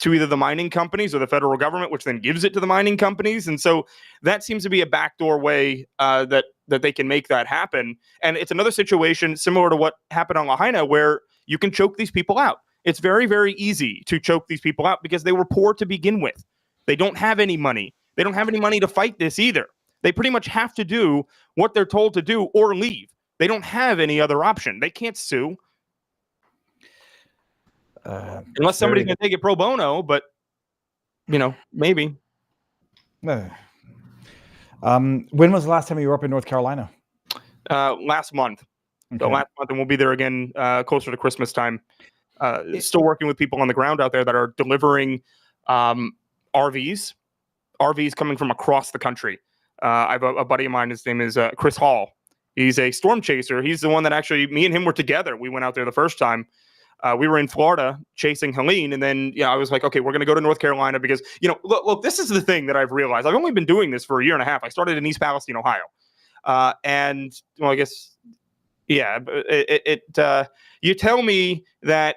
to either the mining companies or the federal government, which then gives it to the mining companies. And so that seems to be a backdoor way that they can make that happen. And it's another situation similar to what happened on Lahaina, where you can choke these people out. It's very, very easy to choke these people out, because they were poor to begin with. They don't have any money. They don't have any money to fight this either. They pretty much have to do what they're told to do or leave. They don't have any other option. They can't sue. Unless somebody's going to take it pro bono, but, maybe. When was the last time you were up in North Carolina? Last month. So Okay. last month, and we'll be there again closer to Christmas time. Still working with people on the ground out there that are delivering RVs coming from across the country. I have a buddy of mine. His name is Chris Hall. He's a storm chaser. He's the one that actually, me and him were together. We went out there the first time. We were in Florida chasing Helene, and then I was like, okay, we're going to go to North Carolina because look, this is the thing that I've realized. I've only been doing this for a year and a half. I started in East Palestine, Ohio, and well, I guess you tell me that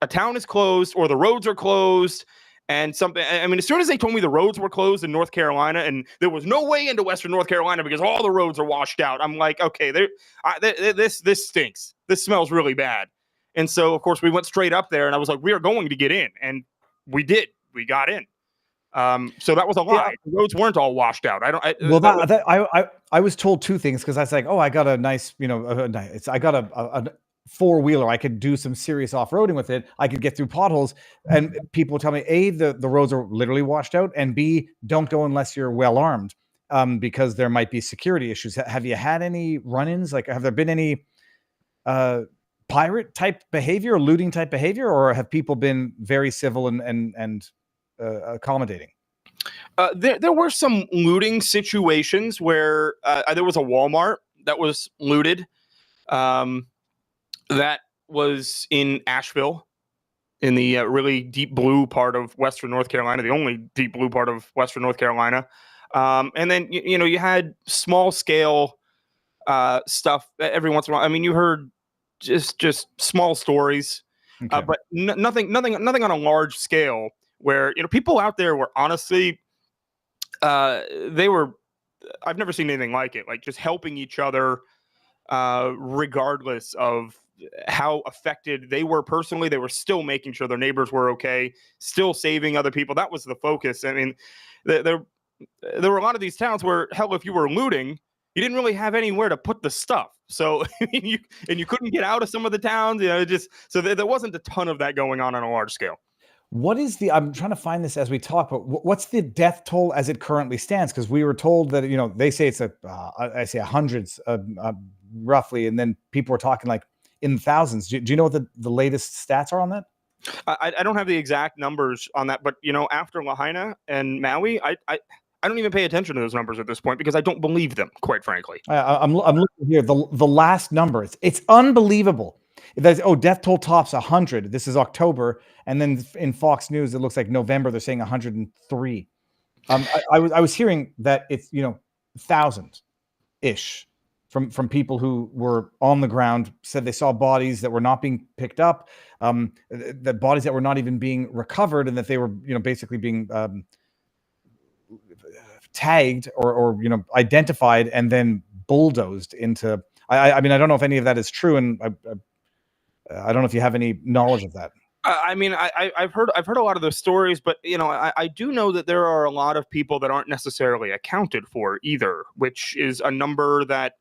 a town is closed or the roads are closed. And something, I mean, as soon as they told me the roads were closed in North Carolina and there was no way into Western North Carolina because all the roads are washed out, I'm like, okay, this stinks. This smells really bad. And so, of course, we went straight up there and I was like, we are going to get in. And we did. We got in. So that was a lie. The roads weren't all washed out. I was told two things because I was like, oh, I got a nice, I got a four-wheeler. I could do some serious off-roading with it. I could get through potholes. And people tell me, A, the roads are literally washed out, and B, don't go unless you're well armed, because there might be security issues. Have you had any run-ins? Like, have there been any pirate type behavior or looting type behavior, or have people been very civil and accommodating? There were some looting situations where there was a Walmart that was looted. That was in Asheville, in the really deep blue part of Western North Carolina, the only deep blue part of Western North Carolina. And then, you had small scale stuff every once in a while. I mean, you heard just small stories, Okay. but nothing on a large scale where, people out there were honestly, I've never seen anything like it, like just helping each other, regardless of how affected they were personally. They were still making sure their neighbors were okay, still saving other people. That was the focus. I mean, there were a lot of these towns where, hell, if you were looting, you didn't really have anywhere to put the stuff. So you couldn't get out of some of the towns. So there wasn't a ton of that going on a large scale. What is I'm trying to find this as we talk, but what's the death toll as it currently stands? Because we were told that, they say it's I say hundreds, roughly, and then people were talking like in thousands. Do you know what the latest stats are on that? I don't have the exact numbers on that, but after Lahaina and Maui, I don't even pay attention to those numbers at this point because I don't believe them, quite frankly. I'm looking here. The last number, it's unbelievable. Death toll tops 100. This is October, and then in Fox News, it looks like November. They're saying 103. I was hearing that it's 1,000-ish from people who were on the ground, said they saw bodies that were not being picked up, that bodies that were not even being recovered, and that they were basically being tagged or identified and then bulldozed into. I mean, I don't know if any of that is true, and I don't know if you have any knowledge of that. I mean, I've heard a lot of those stories, but I do know that there are a lot of people that aren't necessarily accounted for either, which is a number that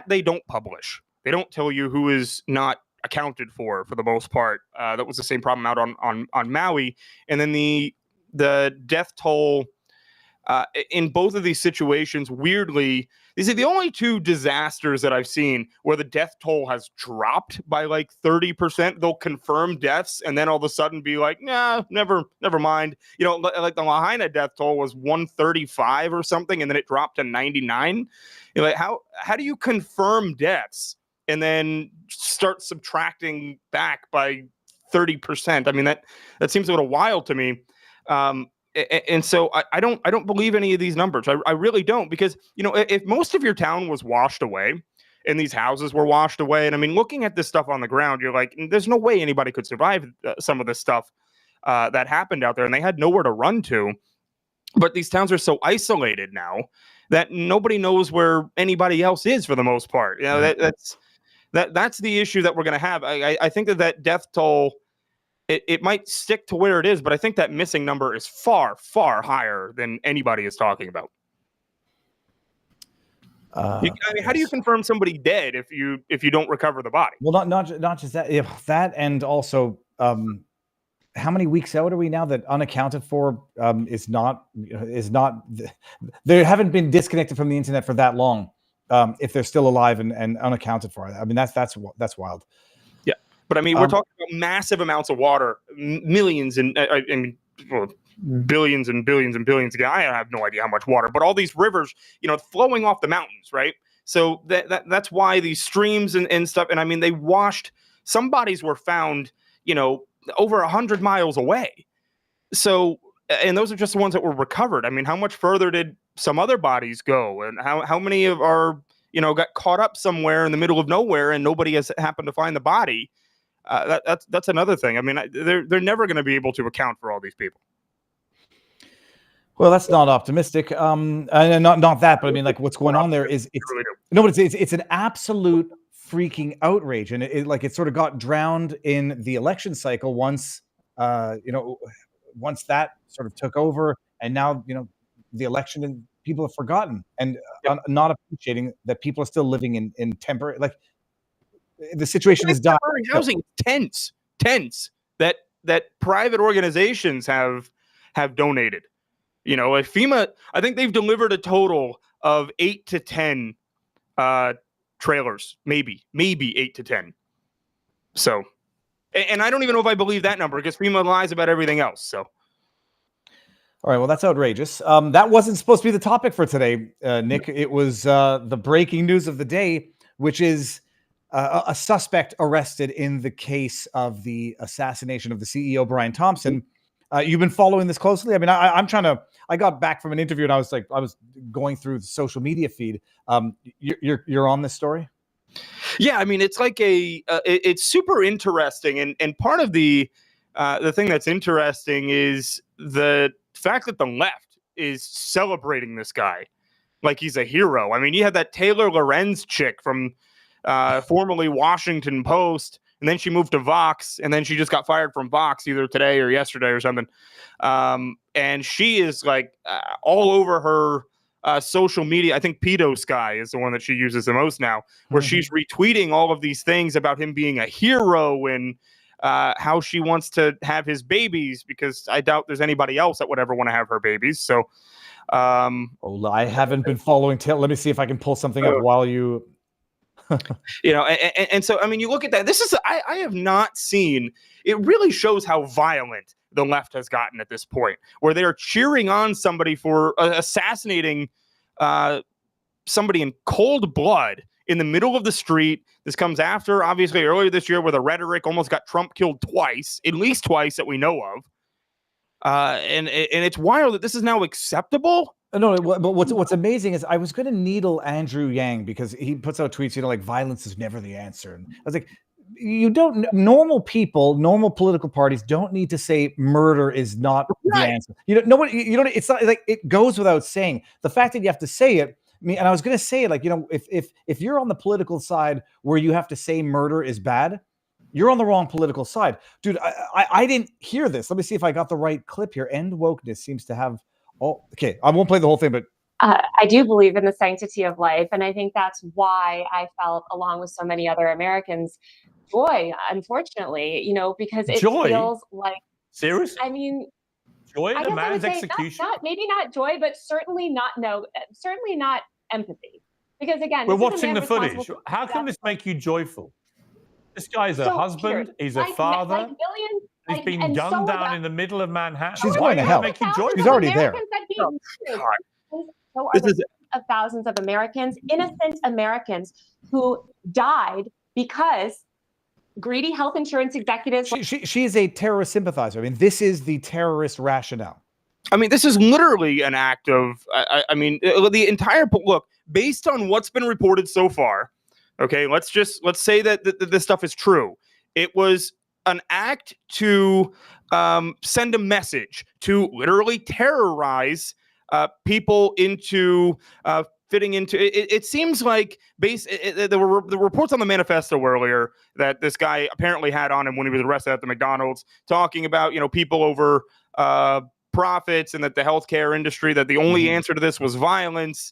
they don't publish. They don't tell you who is not accounted for the most part. That was the same problem out on Maui, and then the death toll in both of these situations, weirdly, these are the only two disasters that I've seen where the death toll has dropped by like 30%. They'll confirm deaths and then all of a sudden be like, nah, never mind. Like the Lahaina death toll was 135 or something, and then it dropped to 99. Like, how do you confirm deaths and then start subtracting back by 30%? I mean, that seems a little wild to me. And so I don't believe any of these numbers. I really don't, because if most of your town was washed away and these houses were washed away, and I mean, looking at this stuff on the ground, you're like, there's no way anybody could survive some of this stuff that happened out there, and they had nowhere to run to. But these towns are so isolated now that nobody knows where anybody else is for the most part. That's the issue that we're going to have. I think that death toll, it might stick to where it is, but I think that missing number is far, far higher than anybody is talking about. I mean, how do you confirm somebody dead if you don't recover the body? Well, not just that. If that, and also how many weeks out are we now that unaccounted for is not they haven't been disconnected from the internet for that long. If they're still alive and unaccounted for, I mean that's wild. Yeah, but I mean we're talking about massive amounts of water, millions and billions and billions and billions. Again, I have no idea how much water, but all these rivers, flowing off the mountains, right? So that's why these streams and stuff. And I mean, they washed. Some bodies were found, over 100 miles away. So, and those are just the ones that were recovered. I mean, how much further did some other bodies go, and how many of our got caught up somewhere in the middle of nowhere and nobody has happened to find the body? That's another thing. I mean, they're never going to be able to account for all these people. Well, that's not optimistic. And not that, but I mean, like what's going on there is it's an absolute freaking outrage, and it sort of got drowned in the election cycle once once that sort of took over, and now the election and people have forgotten and not appreciating that people are still living in temporary, like the situation is done. Housing tents that private organizations have donated. Like FEMA, I think they've delivered a total of 8 to 10 trailers, maybe 8 to 10. So, and I don't even know if I believe that number because FEMA lies about everything else. So, all right, well, that's outrageous. That wasn't supposed to be the topic for today, Nick. It was the breaking news of the day, which is a suspect arrested in the case of the assassination of the CEO, Brian Thompson. You've been following this closely. I mean, I got back from an interview and I was going through the social media feed. You're on this story? Yeah, I mean, it's like it's super interesting, and part of the thing that's interesting is the fact that the left is celebrating this guy like he's a hero. I mean, you had that Taylor Lorenz chick from formerly Washington Post, and then she moved to Vox, and then she just got fired from Vox either today or yesterday or something. And she is like all over her social media. I think Pedo Sky is the one that she uses the most now, where she's retweeting all of these things about him being a hero and how she wants to have his babies, because I doubt there's anybody else that would ever want to have her babies. So I haven't been following Taylor. Let me see if I can pull something up while you... and so, I mean, you look at that, this is, I have not seen, it really shows how violent the left has gotten at this point, where they are cheering on somebody for assassinating somebody in cold blood in the middle of the street. This comes after, obviously, earlier this year where the rhetoric almost got Trump killed twice, at least twice that we know of. And it's wild that this is now acceptable. No, but what's amazing is I was going to needle Andrew Yang because he puts out tweets, like violence is never the answer. And I was like, normal people, normal political parties don't need to say murder is not the answer. It's not like it goes without saying. The fact that you have to say it, and I was going to say it, like, if you're on the political side where you have to say murder is bad, you're on the wrong political side. Dude, I didn't hear this. Let me see if I got the right clip here. End wokeness seems to have... Oh, okay. I won't play the whole thing, but I do believe in the sanctity of life, and I think that's why I felt, along with so many other Americans, joy. Unfortunately, because it feels like serious. I mean, joy I at a guess I would man's say execution. Maybe not joy, but certainly not empathy. Because again, we're watching the footage. How can this make you joyful? This guy's a husband. He's a father. He's been gunned down in the middle of Manhattan. She's going to hell. She's already there. Of thousands of Americans, innocent Americans who died because greedy health insurance executives. She is a terrorist sympathizer. I mean, this is the terrorist rationale. I mean, this is literally an act of, I mean, the entire look, based on what's been reported so far. Okay, let's say that this stuff is true. It was an act to send a message to literally terrorize people into fitting into it. It seems like there were the reports on the manifesto earlier that this guy apparently had on him when he was arrested at the McDonald's, talking about people over profits, and that the healthcare industry, that the only answer to this was violence.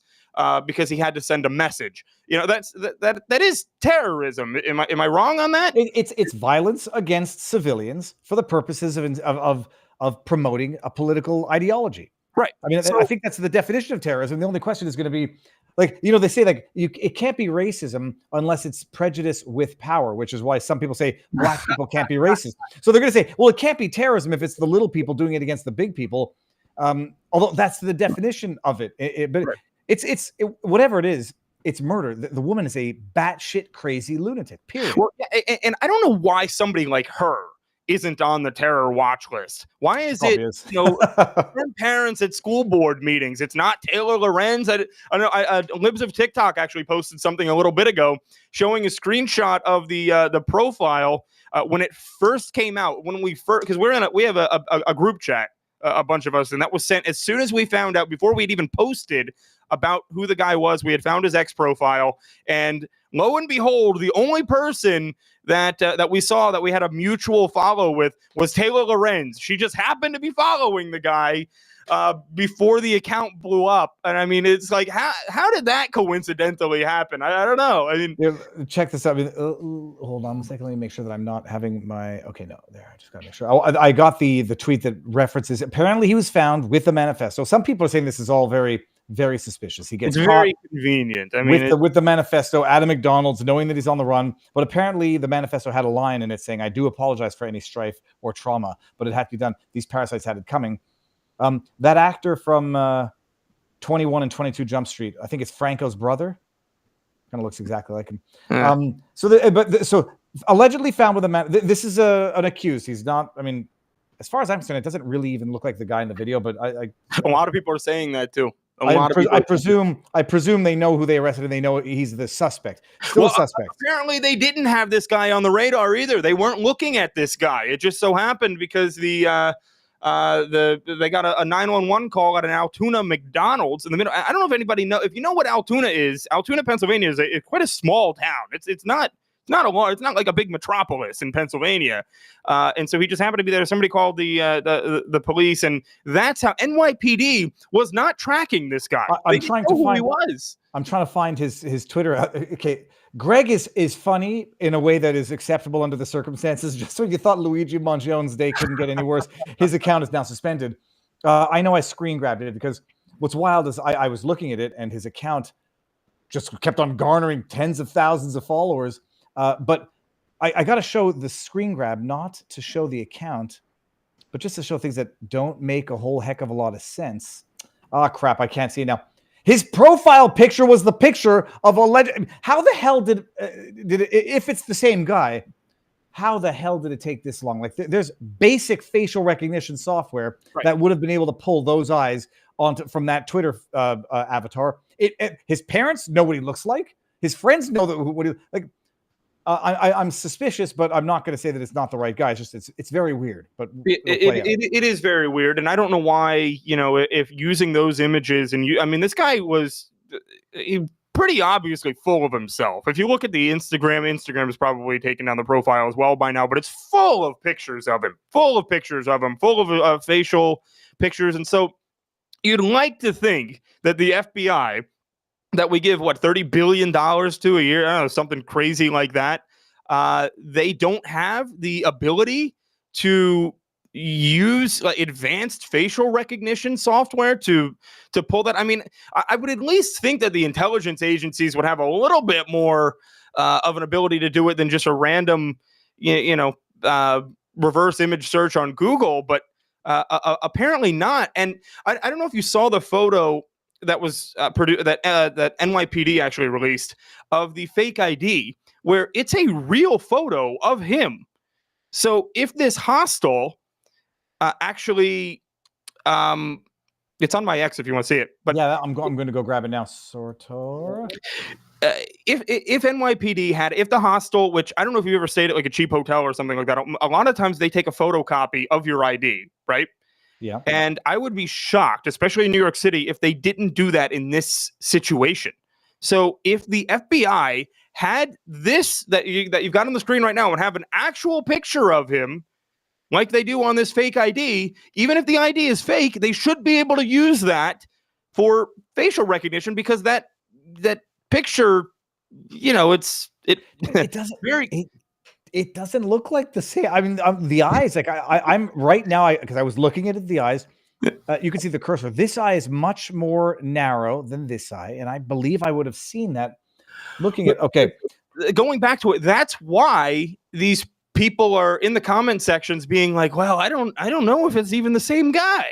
because he had to send a message. That is terrorism. Am I wrong on that? It's violence against civilians for the purposes of promoting a political ideology. Right. I mean, I think that's the definition of terrorism. The only question is going to be, like, they say, like, it can't be racism unless it's prejudice with power, which is why some people say black people can't be racist. So they're going to say, well, it can't be terrorism if it's the little people doing it against the big people. Although that's the definition of it. But right. It's whatever it is, it's murder. The woman is a batshit crazy lunatic, period. Well, and I don't know why somebody like her isn't on the terror watch list. Why is it, parents at school board meetings? It's not Taylor Lorenz. I know Libs of TikTok actually posted something a little bit ago showing a screenshot of the profile when it first came out. When we first, because we have a group chat, a bunch of us, and that was sent as soon as we found out, before we'd even posted about who the guy was. We had found his X profile, and lo and behold, the only person that we saw that we had a mutual follow with was Taylor Lorenz. She just happened to be following the guy before the account blew up. And I mean, it's like, how did that coincidentally happen? I don't know. I mean, check this out. Hold on a second. Let me make sure that I'm not having my, okay, no, there. I just gotta make sure. I got the tweet that references, apparently he was found with the manifesto. Some people are saying this is all very, very suspicious. He gets very convenient. I mean, with the manifesto, Adam McDonald's knowing that he's on the run, but apparently the manifesto had a line in it saying, "I do apologize for any strife or trauma, but it had to be done. These parasites had it coming." That actor from 21 and 22 Jump Street, I think it's Franco's brother. Kind of looks exactly like him. Yeah. So allegedly found with a man. This is an accused. He's not. I mean, as far as I'm concerned, it doesn't really even look like the guy in the video. But a lot of people are saying that too. I presume they know who they arrested and they know he's the suspect. Still a suspect. Apparently, they didn't have this guy on the radar either. They weren't looking at this guy. It just so happened because they got a 911 call at an Altoona McDonald's in the middle. I don't know if anybody know. If you know what Altoona is, Altoona, Pennsylvania is quite a small town. It's not like a big metropolis in Pennsylvania. And so he just happened to be there. Somebody called the police, and that's how NYPD was not tracking this guy. I'm trying to find his Twitter. Okay, Greg is funny in a way that is acceptable under the circumstances. Just when you thought Luigi Mangione's day couldn't get any worse, his account is now suspended. I know I screen grabbed it because what's wild is I was looking at it and his account just kept on garnering tens of thousands of followers. But I got to show the screen grab, not to show the account, but just to show things that don't make a whole heck of a lot of sense. Ah, crap, I can't see it now. His profile picture was the picture of a legend. How the hell did it, if it's the same guy, how the hell did it take this long? Like there's basic facial recognition software that would have been able to pull those eyes from that Twitter avatar. His parents know what he looks like. His friends know what he like. I'm suspicious, but I'm not going to say that it's not the right guy. It's just it's very weird. But it is very weird, and I don't know why. If using those images this guy was pretty obviously full of himself. If you look at the Instagram is probably taken down the profile as well by now, but it's full of pictures of him, full of facial pictures, and so you'd like to think that the FBI, that we give $30 billion to a year, I don't know, something crazy like that. They don't have the ability to use advanced facial recognition software to pull that. I mean, I would at least think that the intelligence agencies would have a little bit more of an ability to do it than just a random, reverse image search on Google. But apparently not. And I don't know if you saw the photo that was produced that NYPD actually released of the fake ID, where it's a real photo of him. So if this hostel actually, it's on my X if you want to see it. But yeah, I'm going to go grab it now. Sortor. If NYPD if the hostel, which I don't know if you've ever stayed at like a cheap hotel or something like that, a lot of times they take a photocopy of your ID, right? Yeah. And I would be shocked, especially in New York City, if they didn't do that in this situation. So if the FBI had this that you've got on the screen right now and have an actual picture of him like they do on this fake ID, even if the ID is fake, they should be able to use that for facial recognition because that picture, it doesn't it doesn't look like the same. I mean, the eyes, like I'm right now, because I was looking at the eyes. You can see the cursor. This eye is much more narrow than this eye, and I believe I would have seen that looking at. Okay, going back to it, that's why these people are in the comment sections being like, well, I don't know if it's even the same guy.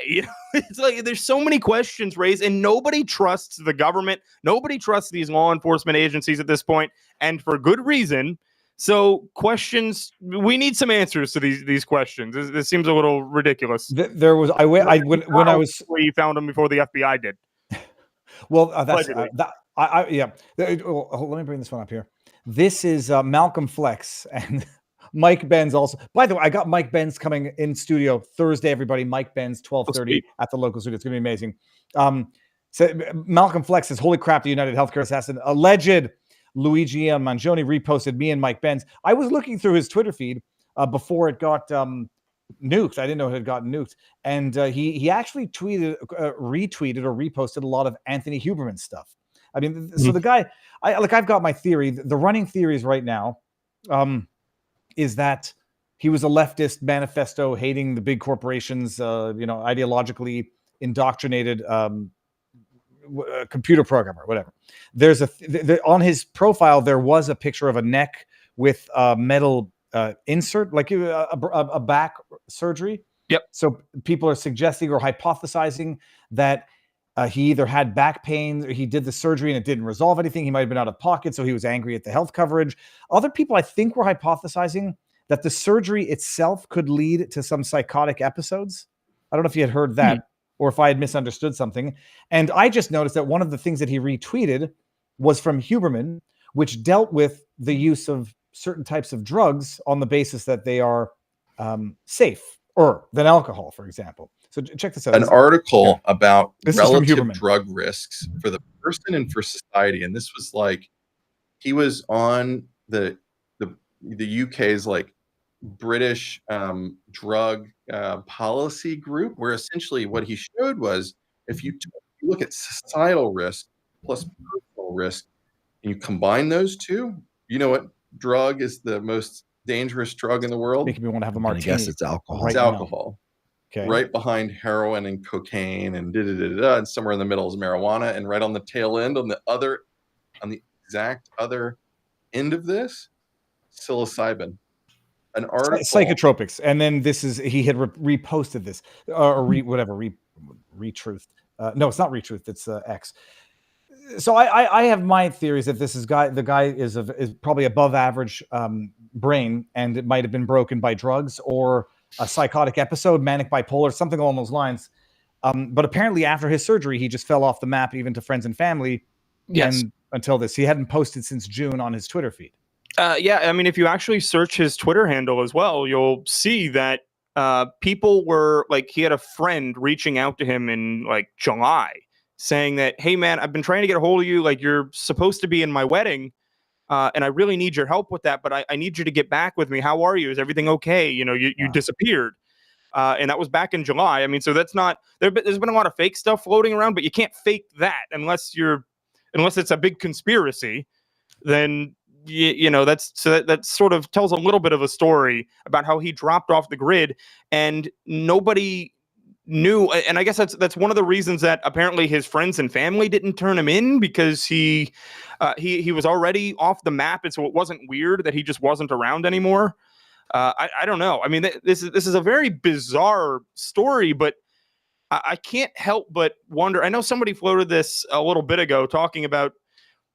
It's like there's so many questions raised, and nobody trusts the government. Nobody trusts these law enforcement agencies at this point, and for good reason. So questions, we need some answers to these questions. This seems a little ridiculous. There was when I was you found them before the FBI did. Well, that's yeah. Let me bring this one up here. This is Malcolm Flex and Mike Benz also. By the way, I got Mike Benz coming in studio Thursday, everybody. Mike Benz, 12:30 at the local studio. It's going to be amazing. So Malcolm Flex says, holy crap, the United Healthcare assassin, alleged Luigi Mangione reposted me and Mike Benz. I was looking through his Twitter feed before it got nuked. I didn't know it had gotten nuked. And he actually retweeted or reposted a lot of Anthony Huberman stuff. I mean, so the guy, I've got my theory. The running theories right now is that he was a leftist manifesto hating the big corporations, ideologically indoctrinated computer programmer, whatever. There's on his profile, there was a picture of a neck with a metal insert, like a back surgery. Yep. So people are suggesting or hypothesizing that he either had back pain, or he did the surgery and it didn't resolve anything. He might have been out of pocket, so he was angry at the health coverage. Other people, I think, were hypothesizing that the surgery itself could lead to some psychotic episodes. I don't know if you had heard that or if I had misunderstood something. And I just noticed that one of the things that he retweeted was from Huberman, which dealt with the use of certain types of drugs on the basis that they are safer than alcohol, for example. So check this out. An article about This relative drug risks for the person and for society. And this was like, he was on the UK's like British drug policy group, where essentially what he showed was if you look at societal risk plus personal risk and you combine those two, you know what drug is the most dangerous drug in the world? Making me want to have a martini. I guess it's alcohol. It's alcohol. Okay. Right behind heroin and cocaine and and somewhere in the middle is marijuana, and right on the tail end, on the exact other end of this, psilocybin. An article, psychotropics, and then he had reposted this or retruthed. No, it's not retruthed. It's X. So I have my theories that the guy is probably above average brain, and it might have been broken by drugs or a psychotic episode, manic bipolar, something along those lines. But apparently after his surgery, he just fell off the map, even to friends and family. Yes. And until this, he hadn't posted since June on his Twitter feed. Yeah, I mean, if you actually search his Twitter handle as well, you'll see that people were like, he had a friend reaching out to him in like July saying that, hey, man, I've been trying to get a hold of you. Like, you're supposed to be in my wedding. And I really need your help with that, but I need you to get back with me. How are you? Is everything okay? You disappeared. And that was back in July. I mean, so that's not, there's been a lot of fake stuff floating around, but you can't fake that unless it's a big conspiracy. Then, that sort of tells a little bit of a story about how he dropped off the grid and nobody knew. And I guess that's one of the reasons that apparently his friends and family didn't turn him in, because he was already off the map. And so it wasn't weird that he just wasn't around anymore. I don't know. I mean, this is a very bizarre story, but I can't help but wonder. I know somebody floated this a little bit ago talking about,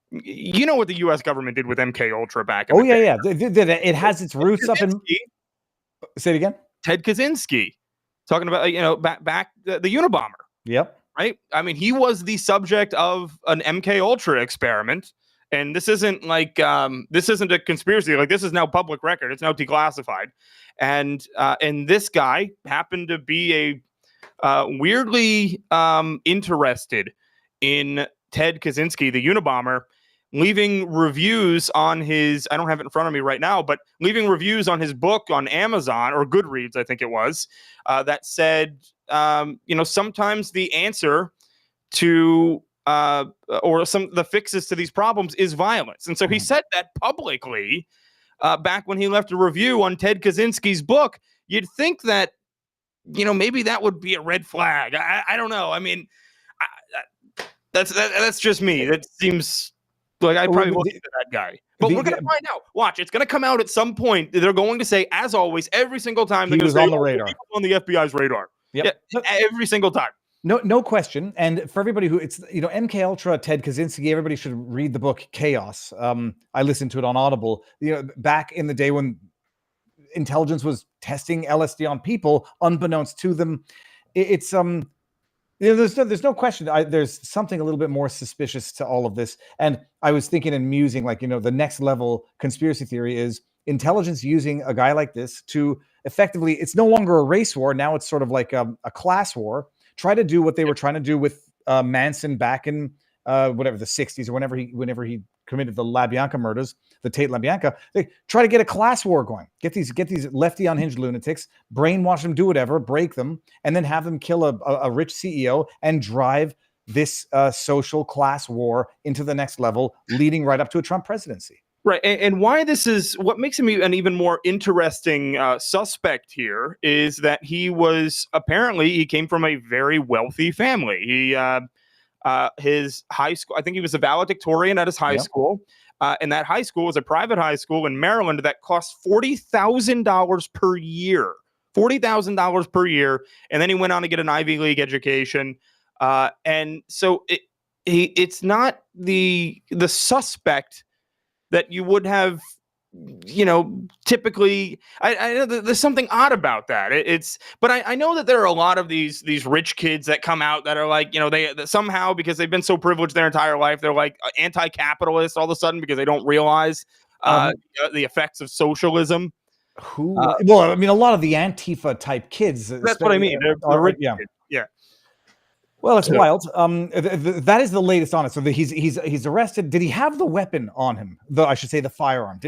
what the U.S. government did with MK Ultra back in the day. Yeah. It has its roots up in. Say it again. Ted Kaczynski, talking about back the Unabomber. Yep. Right. I mean, he was the subject of an MK Ultra experiment, and this isn't a conspiracy. Like, this is now public record. It's now declassified, and this guy happened to be a weirdly interested in Ted Kaczynski, the Unabomber, leaving reviews on his, I don't have it in front of me right now, but leaving reviews on his book on Amazon or Goodreads, I think it was, that said, sometimes the answer to or the fixes to these problems is violence. And so he said that publicly back when he left a review on Ted Kaczynski's book. You'd think that, maybe that would be a red flag. I don't know. I mean, that's just me. That seems like I probably look into that guy. But we're going to find out. Watch, it's going to come out at some point. They're going to say, as always, every single time they're he was say, on the radar, he was on the FBI's radar. Yep. Yeah, every single time. No question. And for everybody who it's, MK Ultra, Ted Kaczynski, everybody should read the book Chaos. I listened to it on Audible. Back in the day when intelligence was testing LSD on people, unbeknownst to them, it's there's no question. There's something a little bit more suspicious to all of this. And I was thinking and musing, like, the next level conspiracy theory is intelligence using a guy like this to effectively, it's no longer a race war. Now it's sort of like a class war. Try to do what they were trying to do with Manson back in whatever the 60s or whenever he committed the LaBianca murders, the Tate LaBianca. They try to get a class war going. Get these lefty unhinged lunatics, brainwash them, do whatever, break them, and then have them kill a rich CEO and drive this social class war into the next level, leading right up to a Trump presidency. Right. And why this is what makes him an even more interesting suspect here is that he came from a very wealthy family. His high school, I think he was a valedictorian at his high school. And that high school was a private high school in Maryland that cost $40,000 per year. $40,000 per year. And then he went on to get an Ivy League education. And so it's not the suspect that you would have, typically. I know there's something odd about that. But I know that there are a lot of these rich kids that come out that are like, they somehow, because they've been so privileged their entire life, they're like anti-capitalist all of a sudden because they don't realize the effects of socialism. Well, I mean, a lot of the Antifa type kids. That's what I mean. They're rich kids. Yeah. Well, it's wild. That is the latest on it. So he's arrested. Did he have the weapon on him? I should say the firearm.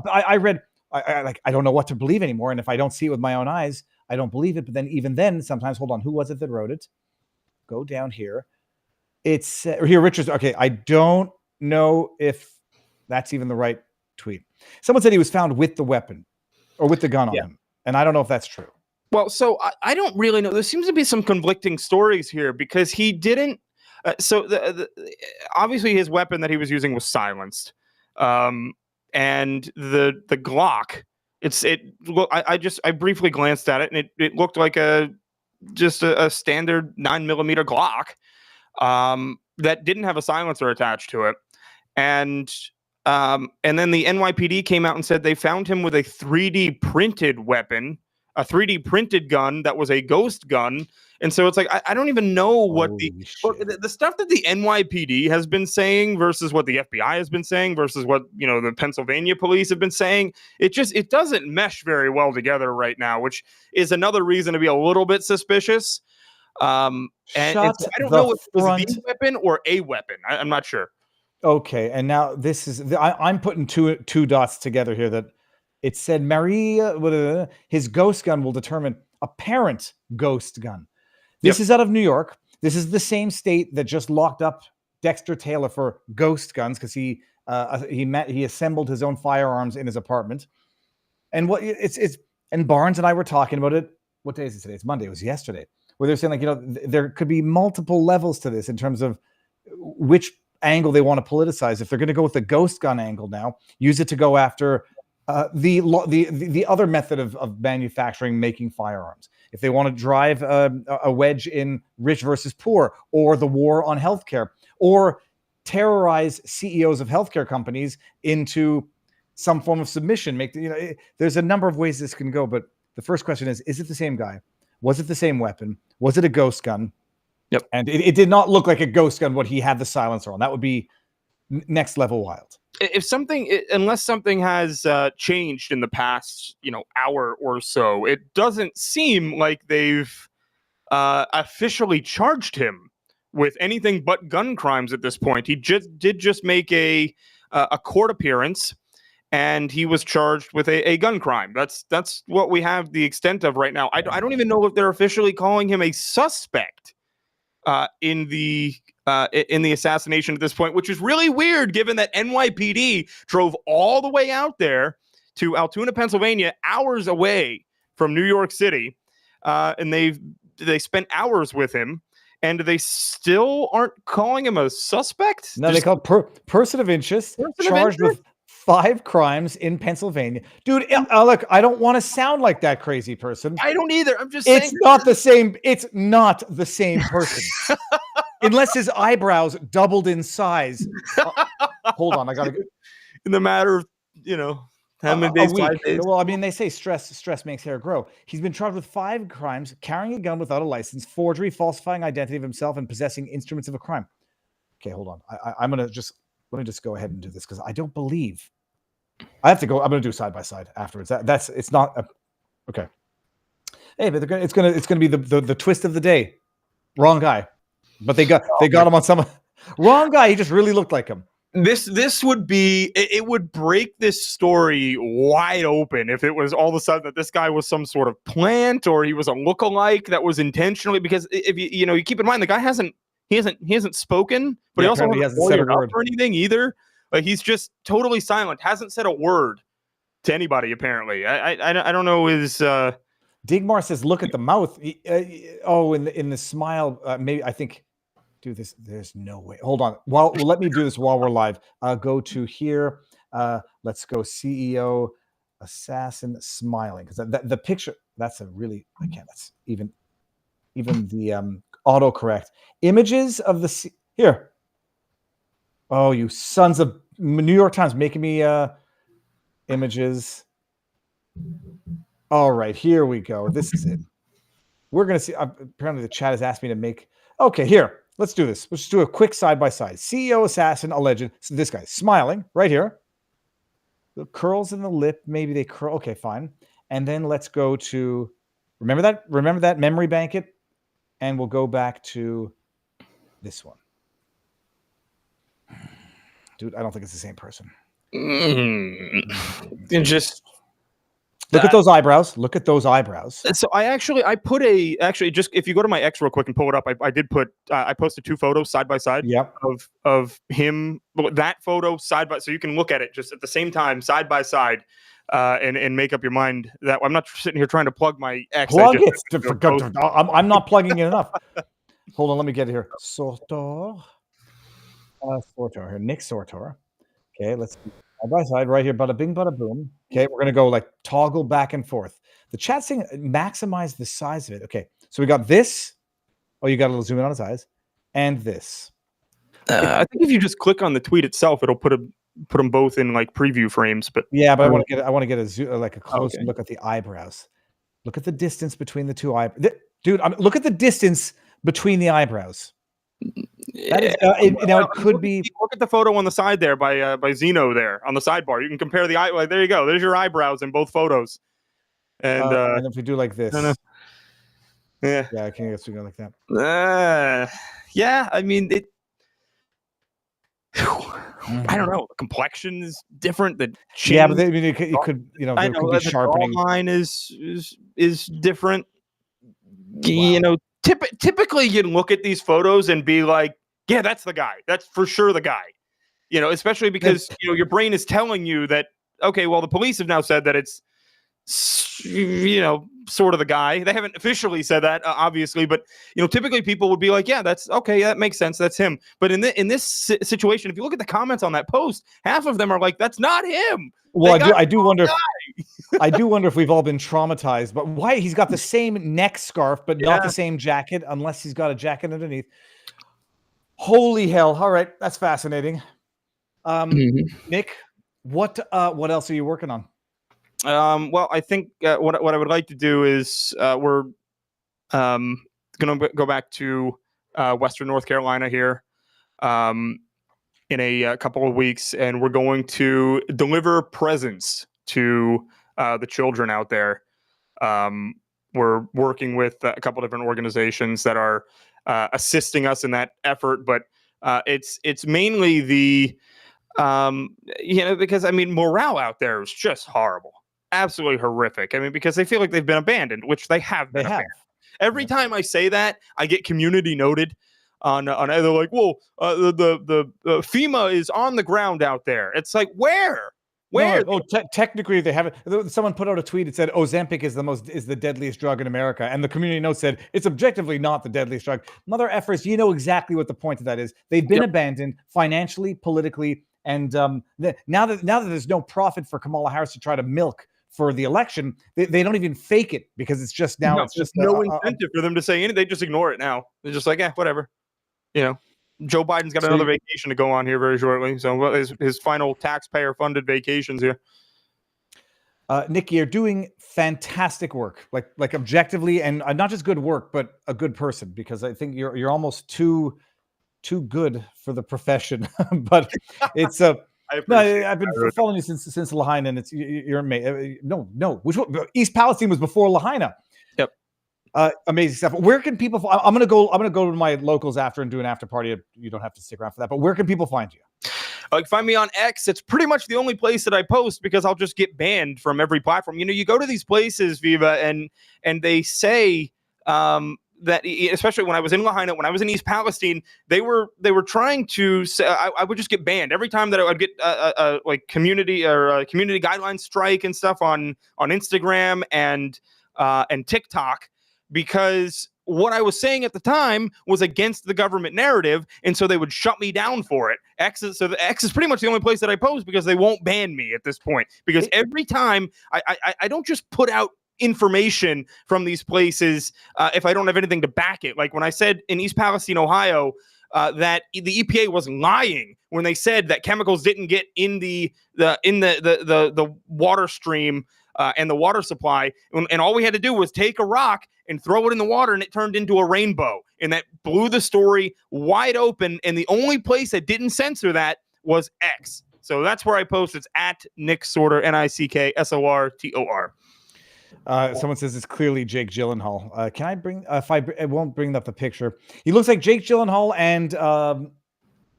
I read. I don't know what to believe anymore. And if I don't see it with my own eyes, I don't believe it. But then even then, sometimes, hold on. Who was it that wrote it? Go down here. It's here. Richards. Okay, I don't know if that's even the right tweet. Someone said he was found with the weapon or with the gun on him, and I don't know if that's true. Well, so I don't really know. There seems to be some conflicting stories here because he didn't. Obviously his weapon that he was using was silenced, and the Glock. I briefly glanced at it and it looked like a standard 9mm Glock that didn't have a silencer attached to it, and then the NYPD came out and said they found him with a 3D printed weapon. A 3D printed gun that was a ghost gun. And so it's like, I don't even know what the stuff that the NYPD has been saying versus what the FBI has been saying versus what, the Pennsylvania police have been saying. It doesn't mesh very well together right now, which is another reason to be a little bit suspicious. And so I don't know if it was the weapon or a weapon. I'm not sure. Okay. And now this is, I'm putting two dots together here that, it said Maria, his ghost gun will determine apparent ghost gun. This is out of New York. This is the same state that just locked up Dexter Taylor for ghost guns because he assembled his own firearms in his apartment. And and Barnes and I were talking about it. What day is it today? It's Monday. It was yesterday. Where they're saying there could be multiple levels to this in terms of which angle they want to politicize. If they're going to go with the ghost gun angle now, use it to go after the other method of manufacturing, making firearms. If they want to drive a wedge in rich versus poor, or the war on healthcare, or terrorize CEOs of healthcare companies into some form of submission, there's a number of ways this can go. But the first question is it the same guy? Was it the same weapon? Was it a ghost gun? Yep. And it did not look like a ghost gun. What he had the silencer on, that would be next level wild. Unless something has changed in the past, hour or so, it doesn't seem like they've officially charged him with anything but gun crimes at this point. He did make a court appearance, and he was charged with a gun crime. That's what we have the extent of right now. I don't even know if they're officially calling him a suspect. in the assassination at this point, which is really weird given that NYPD drove all the way out there to Altoona, Pennsylvania, hours away from New York City, and they spent hours with him, and they still aren't calling him a suspect. No, they call person of interest, charged with 5 crimes in Pennsylvania. Dude, look, I don't want to sound like that crazy person. I don't either. I'm just saying. It's not the same. It's not the same person. Unless his eyebrows doubled in size. Hold on, I got to in the matter of, how many days, 5 days? Well, I mean, they say stress makes hair grow. He's been charged with 5 crimes: carrying a gun without a license, forgery, falsifying identity of himself, and possessing instruments of a crime. Okay, hold on. I'm gonna let me just go ahead and do this because I don't believe I have to go. I'm gonna do side by side afterwards. It's not okay. Hey, but it's gonna be the twist of the day. Wrong guy, but they got him on some wrong guy. He just really looked like him. This would be, it would break this story wide open if it was all of a sudden that this guy was some sort of plant or he was a lookalike that was intentionally, because if you keep in mind the guy hasn't spoken, but he also hasn't said a word or anything either. Like, he's just totally silent, hasn't said a word to anybody apparently. I don't know. Digmar says, look at the mouth. In the smile, maybe I think. Dude, there's no way. Hold on. Let me do this while we're live. Go to here. Let's go CEO assassin smiling, because the picture, that's a really, I can't. That's even the autocorrect images of the here. Oh, you sons of New York Times making me images. All right, here we go. This is it. We're gonna see. Apparently, the chat has asked me to make. Okay, here. Let's do this. Let's just do a quick side-by-side. CEO assassin alleged. So this guy's smiling right here. The curls in the lip. Maybe they curl. Okay, fine. And then let's go to, remember that memory bank it? And we'll go back to this one. Dude, I don't think it's the same person. Just look at those eyebrows. Look at those eyebrows. So I put just if you go to my X real quick and pull it up, I did put I posted 2 photos side by side. Yep. Of him, that photo side by, so you can look at it just at the same time side by side, and make up your mind. That I'm not sitting here trying to plug my X. Plug it. I'm not plugging it enough. Hold on, let me get it here. Sortor here. Nick Sortor. Okay, let's see. Side by side right here, bada bing, bada boom. Okay, we're gonna go like toggle back and forth. The chat's saying maximize the size of it. Okay, so we got this. Oh, you got to zoom in on his eyes, and this. I think if you just click on the tweet itself, it'll put them both in like preview frames. But yeah, but I want to get a close look at the eyebrows. Look at the distance between the 2 eyebrows, dude. Look at the distance between the eyebrows. That is, it could be. Look at the photo on the side there by Zeno there on the sidebar. You can compare the eye. Like, there you go. There's your eyebrows in both photos. And if we do like this, yeah, I guess we go like that. Yeah, I mean it. I don't know. The complexion is different. The chin, yeah, but it could there could be sharpening. The line is different. Wow. Typically you'd look at these photos and be like, yeah, that's the guy. That's for sure the guy. Especially because your brain is telling you that, okay, well, the police have now said that it's sort of the guy. They haven't officially said that, obviously, but typically people would be like, yeah, that's okay, that makes sense, that's him. But in this situation, if you look at the comments on that post, half of them are like, that's not him. Well, I do wonder. I do wonder if we've all been traumatized. But why he's got the same neck scarf, but not the same jacket, unless he's got a jacket underneath. Holy hell! All right, that's fascinating. Nick, what else are you working on? Well, I think what I would like to do is we're going to go back to Western North Carolina here in a couple of weeks, and we're going to deliver presents to the children out there. We're working with a couple different organizations that are assisting us in that effort, but it's mainly the because I mean morale out there is just horrible. Absolutely horrific. I mean, because they feel like they've been abandoned, which they have been abandoned. Every time I say that, I get community noted. they're like, well, the FEMA is on the ground out there. It's like, where? No, technically they haven't. Someone put out a tweet. It said Ozempic is the deadliest drug in America, and the community note said it's objectively not the deadliest drug. Mother effers, you know exactly what the point of that is. They've been abandoned financially, politically, and now that there's no profit for Kamala Harris to try to milk for the election, they don't even fake it because it's just now. It's just no incentive for them to say anything. They just ignore it now. They're just like, whatever. You know. Joe Biden's got another vacation to go on here very shortly. So his final taxpayer-funded vacations here. Nick, you're doing fantastic work, like objectively, and not just good work, but a good person. Because I think you're almost too good for the profession. But it's I've been following you since Lahaina, and you're amazing. No, which one? East Palestine was before Lahaina. Yep. Amazing stuff. Where can people? I'm gonna go to my locals after and do an after party. You don't have to stick around for that. But where can people find you? Find me on X. It's pretty much the only place that I post because I'll just get banned from every platform. You know, you go to these places, Viva, and they say that, especially when I was in Lahaina, when I was in East Palestine, they were trying to say I would just get banned every time that I would get like community guidelines strike and stuff on Instagram and TikTok. Because what I was saying at the time was against the government narrative, and so they would shut me down for it. X is pretty much the only place that I post because they won't ban me at this point. Because every time I don't just put out information from these places if I don't have anything to back it. Like when I said in East Palestine, Ohio, that the EPA was lying when they said that chemicals didn't get in the water stream and the water supply, and all we had to do was take a rock and throw it in the water, and it turned into a rainbow, and that blew the story wide open. And the only place that didn't censor that was X. So that's where I post. It's at Nick Sortor, NickSortor. Someone says it's clearly Jake Gyllenhaal. Can I bring? I won't bring up the picture. He looks like Jake Gyllenhaal and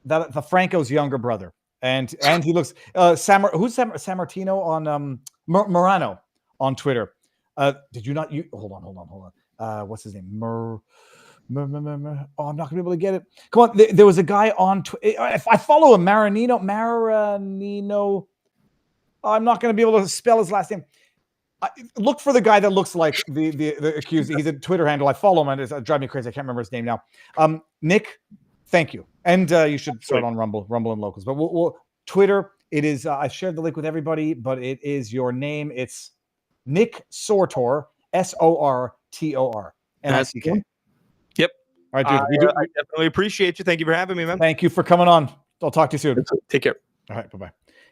the Franco's younger brother, and he looks who's Sammartino on Morano on Twitter. Did you not? Hold on. What's his name? Oh, I'm not gonna be able to get it. Come on. There was a guy on Twitter. I follow him, Maranino. I'm not gonna be able to spell his last name. Look for the guy that looks like the accused. He's a Twitter handle. I follow him, and it's driving me crazy. I can't remember his name now. Nick, thank you. And you should start on Rumble and Locals. But we'll Twitter. It is. I shared the link with everybody, but it is your name. It's Nick Sortor, SORTOR, NICK. Yep. All right, dude. I definitely appreciate you. Thank you for having me, man. Thank you for coming on. I'll talk to you soon. Take care. All right. Bye-bye.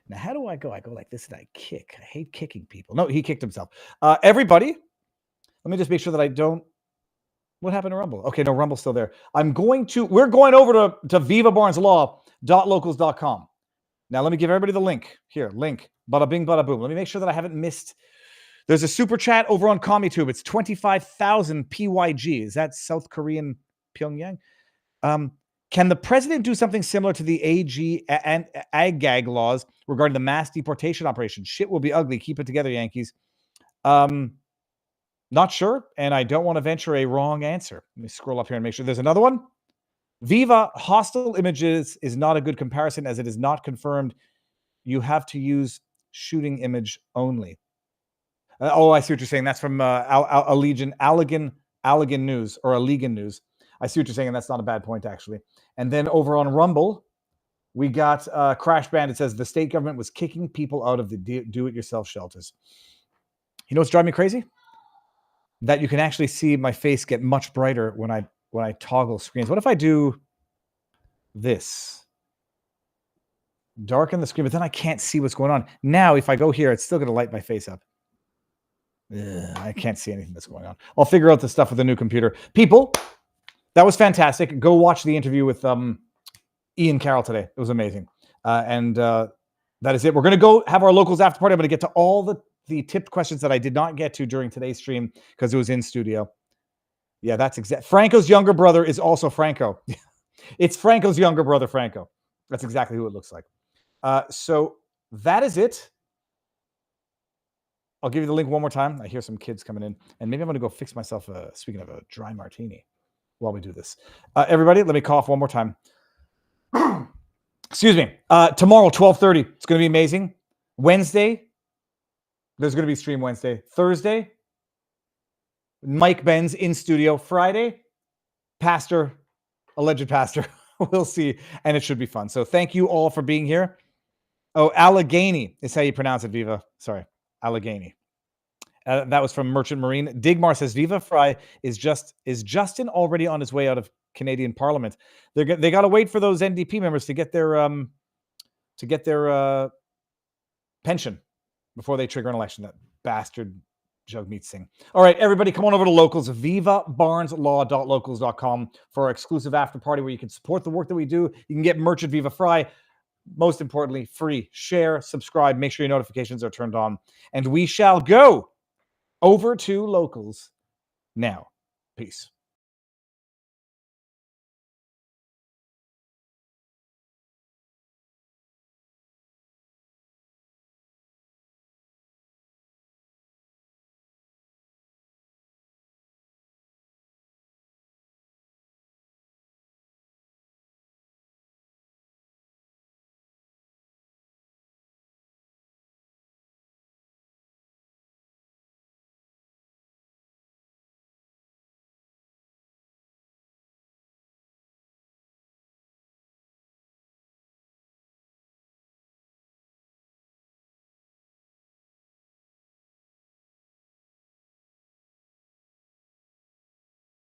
Now, how do I go? I go like this and I kick. I hate kicking people. No, he kicked himself. Everybody, let me just make sure that I don't. What happened to Rumble? Okay, no, Rumble's still there. We're going over to vivabarneslaw.locals.com. Now, let me give everybody the link. Here, link. Bada bing, bada boom. Let me make sure that I haven't missed. There's a super chat over on CommuTube. It's 25,000 PYG. Is that South Korean Pyongyang? Can the president do something similar to the AG and AGAG laws regarding the mass deportation operation? Shit will be ugly. Keep it together, Yankees. Not sure, and I don't want to venture a wrong answer. Let me scroll up here and make sure there's another one. Viva, hostile images is not a good comparison as it is not confirmed. You have to use shooting image only. I see what you're saying. That's from Allegan News or Allegan News. I see what you're saying, and that's not a bad point, actually. And then over on Rumble, we got Crash Band. It says the state government was kicking people out of the do-it-yourself shelters. You know what's driving me crazy? That you can actually see my face get much brighter when I toggle screens. What if I do this? Darken the screen, but then I can't see what's going on. Now, if I go here, it's still going to light my face up. I can't see anything that's going on. I'll figure out the stuff with the new computer. People, that was fantastic. Go watch the interview with Ian Carroll today. It was amazing. And that is it. We're going to go have our locals after party. I'm going to get to all the tipped questions that I did not get to during today's stream because it was in studio. Yeah, that's exact. Franco's younger brother is also Franco. It's Franco's younger brother, Franco. That's exactly who it looks like. So that is it. I'll give you the link one more time. I hear some kids coming in. And maybe I'm going to go fix myself, speaking of a dry martini. while we do this. Everybody, let me cough one more time. Excuse me. Tomorrow, 12:30. It's going to be amazing. Wednesday, there's going to be stream Wednesday. Thursday, Mike Benz in studio. Friday, alleged pastor. We'll see. And it should be fun. So thank you all for being here. Oh, Allegheny is how you pronounce it, Viva. Sorry, Allegheny. That was from Merchant Marine. Digmar says Viva Fry is Justin already on his way out of Canadian Parliament? They got to wait for those NDP members to get their pension before they trigger an election. That bastard Jagmeet Singh. All right, everybody, come on over to Locals, vivabarneslaw.locals.com for our exclusive after party where you can support the work that we do. You can get merch at Viva Fry. Most importantly, free. Share, subscribe, make sure your notifications are turned on. And we shall go over to Locals now. Peace.